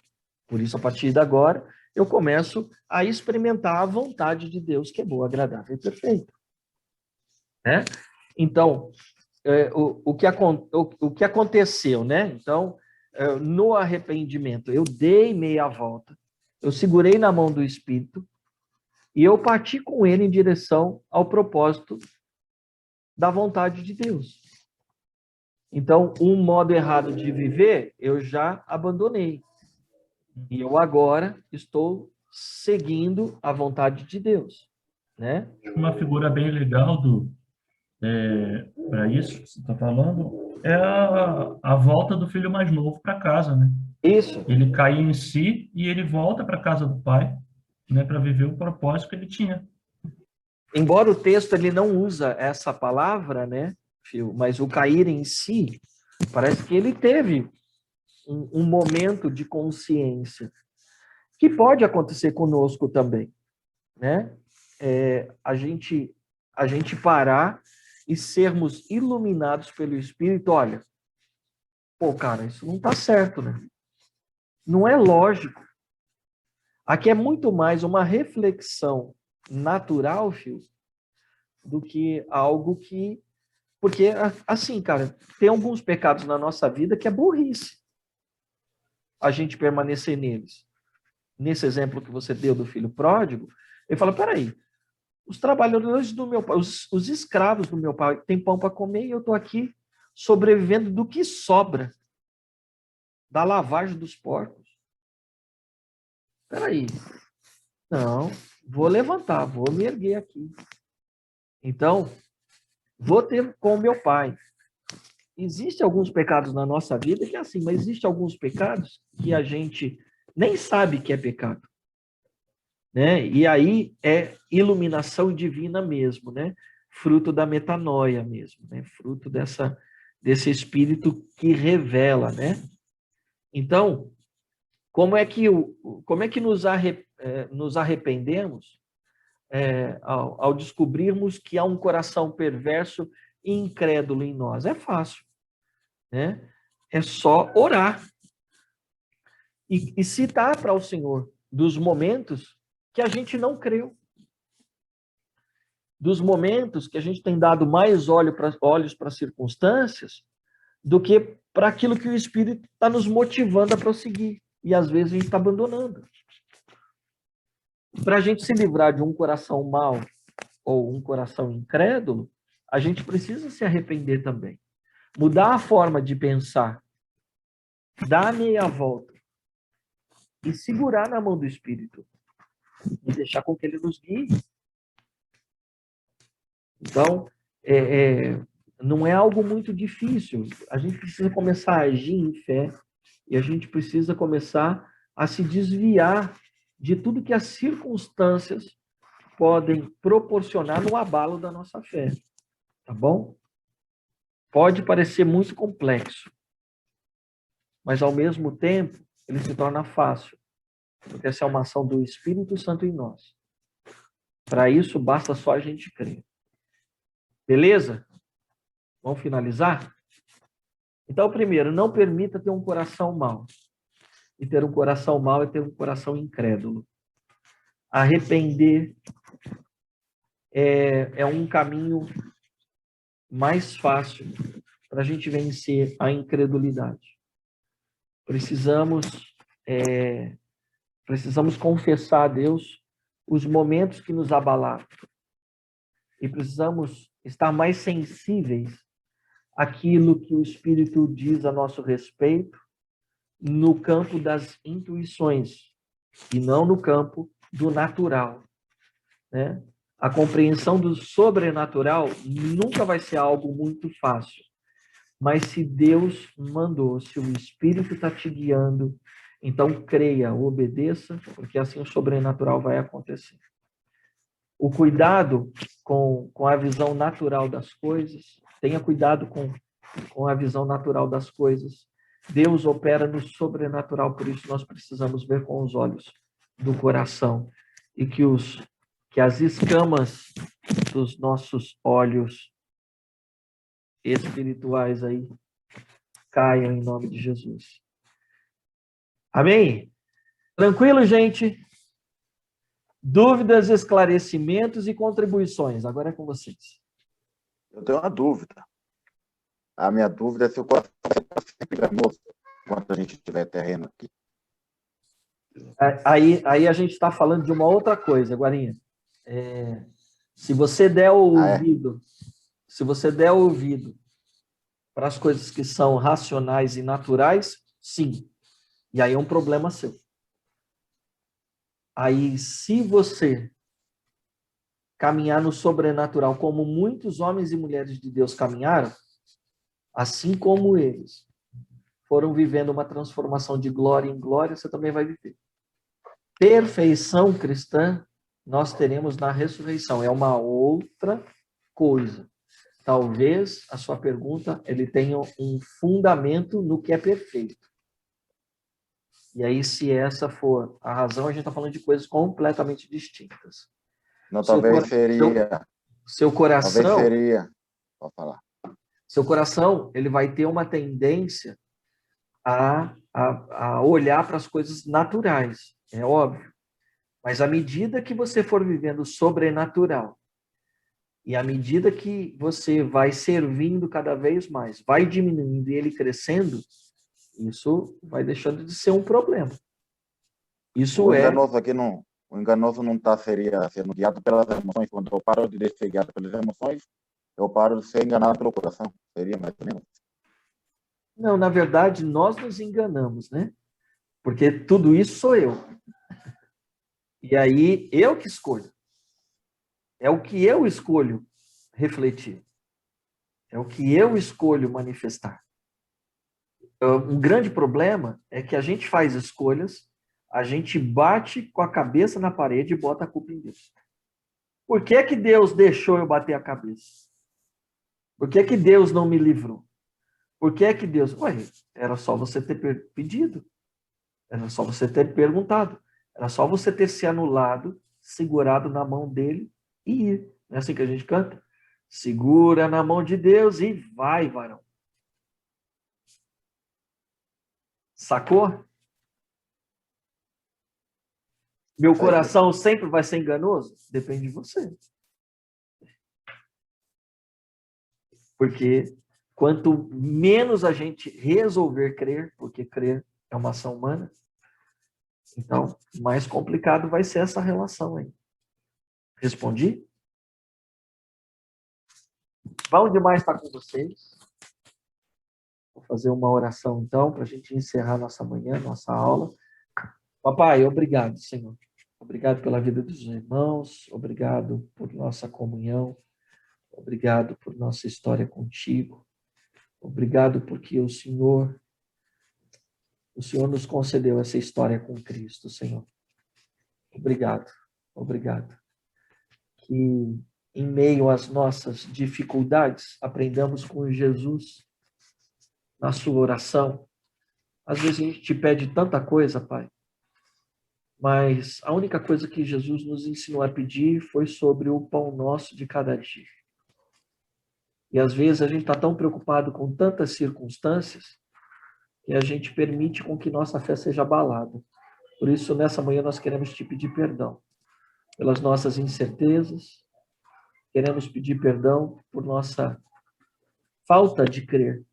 Por isso, a partir de agora, eu começo a experimentar a vontade de Deus, que é boa, agradável e perfeita. Né? Então, o que aconteceu, né? Então, no arrependimento, eu dei meia volta, eu segurei na mão do Espírito e eu parti com ele em direção ao propósito da vontade de Deus. Então, um modo errado de viver, eu já abandonei. E eu agora estou seguindo a vontade de Deus, né? Uma figura bem legal para isso que você está falando é a volta do filho mais novo para casa, né? Isso. Ele cai em si e ele volta para casa do pai, né, para viver o propósito que ele tinha. Embora o texto ele não usa essa palavra, né, Fio, mas o cair em si, parece que ele teve um momento de consciência, que pode acontecer conosco também, né? A gente parar e sermos iluminados pelo Espírito. Olha, pô, cara, isso não está certo, né? Não é lógico. Aqui é muito mais uma reflexão natural, Fio, do que algo que... Porque, assim, cara, tem alguns pecados na nossa vida que é burrice a gente permanecer neles. Nesse exemplo que você deu do filho pródigo, ele fala, peraí, os trabalhadores do meu pai, os escravos do meu pai têm pão para comer e eu estou aqui sobrevivendo do que sobra da lavagem dos porcos. Peraí, não, vou levantar, vou me erguer aqui. Então, vou ter com o meu pai. Existem alguns pecados na nossa vida que é assim, mas existem alguns pecados que a gente nem sabe que é pecado. Né? E aí é iluminação divina mesmo, né? Fruto da metanoia mesmo, né? Fruto desse espírito que revela, né? Então, como é que nos arrependemos ao descobrirmos que há um coração perverso e incrédulo em nós? É fácil, né? É só orar e citar para o Senhor dos momentos que a gente não creu, dos momentos que a gente tem dado mais olhos para as circunstâncias do que para aquilo que o Espírito está nos motivando a prosseguir. E às vezes a gente está abandonando. Para a gente se livrar de um coração mau ou um coração incrédulo, a gente precisa se arrepender também. Mudar a forma de pensar, dar a meia volta e segurar na mão do Espírito e deixar com que ele nos guie. Então, não é algo muito difícil. A gente precisa começar a agir em fé e a gente precisa começar a se desviar de tudo que as circunstâncias podem proporcionar no abalo da nossa fé. Tá bom? Pode parecer muito complexo, mas ao mesmo tempo ele se torna fácil, porque essa é uma ação do Espírito Santo em nós. Para isso, basta só a gente crer. Beleza? Vamos finalizar? Então, primeiro, não permita ter um coração mau. E ter um coração mau é ter um coração incrédulo. Arrepender é um caminho mais fácil para a gente vencer a incredulidade. Precisamos confessar a Deus os momentos que nos abalaram. E precisamos estar mais sensíveis àquilo que o Espírito diz a nosso respeito no campo das intuições e não no campo do natural, né? A compreensão do sobrenatural nunca vai ser algo muito fácil, mas se Deus mandou, se o Espírito está te guiando, então creia, obedeça, porque assim o sobrenatural vai acontecer. O cuidado com a visão natural das coisas, tenha cuidado com a visão natural das coisas. Deus opera no sobrenatural, por isso nós precisamos ver com os olhos do coração e que as escamas dos nossos olhos espirituais aí caiam em nome de Jesus. Amém? Tranquilo, gente? Dúvidas, esclarecimentos e contribuições. Agora é com vocês. Eu tenho uma dúvida. A minha dúvida é se o coração está sempre enganoso enquanto a gente tiver terreno aqui. Aí a gente está falando de uma outra coisa, Guarinha. Se você der ouvido, se você der ouvido para as coisas que são racionais e naturais, sim. E aí é um problema seu. Aí, se você caminhar no sobrenatural, como muitos homens e mulheres de Deus caminharam, assim como eles foram vivendo uma transformação de glória em glória, você também vai viver. Perfeição cristã nós teremos na ressurreição. É uma outra coisa. Talvez a sua pergunta ele tenha um fundamento no que é perfeito. E aí, se essa for a razão, a gente está falando de coisas completamente distintas. Não, talvez seria... Seu coração... Talvez seria... Pode falar. Seu coração, ele vai ter uma tendência a olhar para as coisas naturais, é óbvio. Mas à medida que você for vivendo o sobrenatural, e à medida que você vai servindo cada vez mais, vai diminuindo e ele crescendo, isso vai deixando de ser um problema. Isso o enganoso aqui não, o enganoso não seria sendo guiado pelas emoções. Quando eu paro de ser guiado pelas emoções, eu paro de ser enganado pelo coração. Seria mais ou menos. Não, na verdade, nós nos enganamos, né? Porque tudo isso sou eu. E aí, eu que escolho. É o que eu escolho refletir. É o que eu escolho manifestar. Um grande problema é que a gente faz escolhas, a gente bate com a cabeça na parede e bota a culpa em Deus. Por que que Deus deixou eu bater a cabeça? Por que que Deus não me livrou? Por que que Deus... Ué, era só você ter pedido. Era só você ter perguntado. Era só você ter se anulado, segurado na mão dele e ir. Não é assim que a gente canta? Segura na mão de Deus e vai, varão. Sacou? Meu coração sempre vai ser enganoso? Depende de você. Porque quanto menos a gente resolver crer, porque crer é uma ação humana, então mais complicado vai ser essa relação aí. Respondi? Bom demais estar com vocês. Vou fazer uma oração então, para a gente encerrar nossa manhã, nossa aula. Papai, obrigado, Senhor. Obrigado pela vida dos irmãos, obrigado por nossa comunhão, obrigado por nossa história contigo, obrigado porque o Senhor nos concedeu essa história com Cristo, Senhor. Obrigado, obrigado. Que em meio às nossas dificuldades, aprendamos com Jesus na sua oração. Às vezes a gente te pede tanta coisa, Pai, mas a única coisa que Jesus nos ensinou a pedir foi sobre o pão nosso de cada dia. E às vezes a gente está tão preocupado com tantas circunstâncias que a gente permite com que nossa fé seja abalada. Por isso, nessa manhã, nós queremos te pedir perdão pelas nossas incertezas, queremos pedir perdão por nossa falta de crer,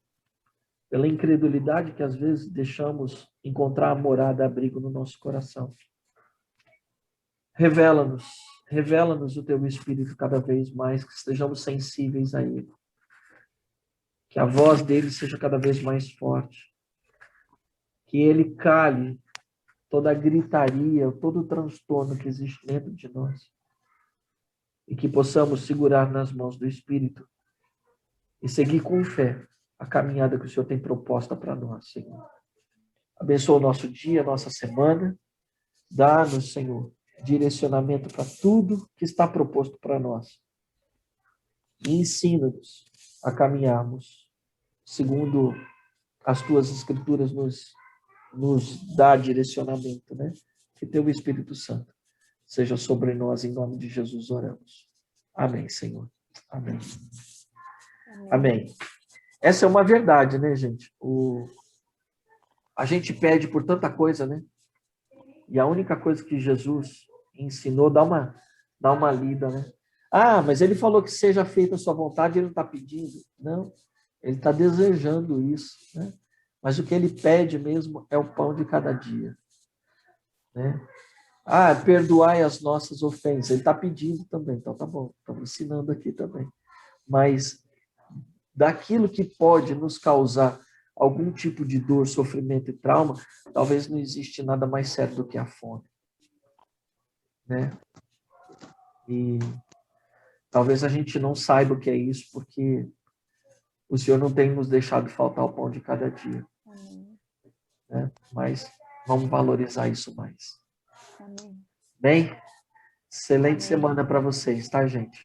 pela incredulidade que às vezes deixamos encontrar a morada, abrigo no nosso coração. Revela-nos revela-nos o teu Espírito cada vez mais, que estejamos sensíveis a ele. Que a voz dele seja cada vez mais forte. Que ele cale toda a gritaria, todo o transtorno que existe dentro de nós. E que possamos segurar nas mãos do Espírito e seguir com fé a caminhada que o Senhor tem proposta para nós, Senhor. Abençoa o nosso dia, a nossa semana. Dá-nos, Senhor, direcionamento para tudo que está proposto para nós. E ensina-nos a caminharmos segundo as tuas escrituras nos dá direcionamento, né? Que teu Espírito Santo seja sobre nós, em nome de Jesus oramos. Amém, Senhor. Amém. Amém. Essa é uma verdade, né, gente? A gente pede por tanta coisa, né? E a única coisa que Jesus ensinou, dá uma lida, né? Ah, mas ele falou que seja feita a sua vontade, ele não está pedindo. Não, ele está desejando isso, né? Mas o que ele pede mesmo é o pão de cada dia, né? Ah, perdoai as nossas ofensas. Ele está pedindo também, então tá bom, estamos ensinando aqui também. Mas daquilo que pode nos causar algum tipo de dor, sofrimento e trauma, talvez não existe nada mais sério do que a fome, né? E talvez a gente não saiba o que é isso, porque o Senhor não tem nos deixado faltar o pão de cada dia, né? Mas vamos valorizar isso mais. Amém. Bem, excelente Amém. semana para vocês, tá, gente?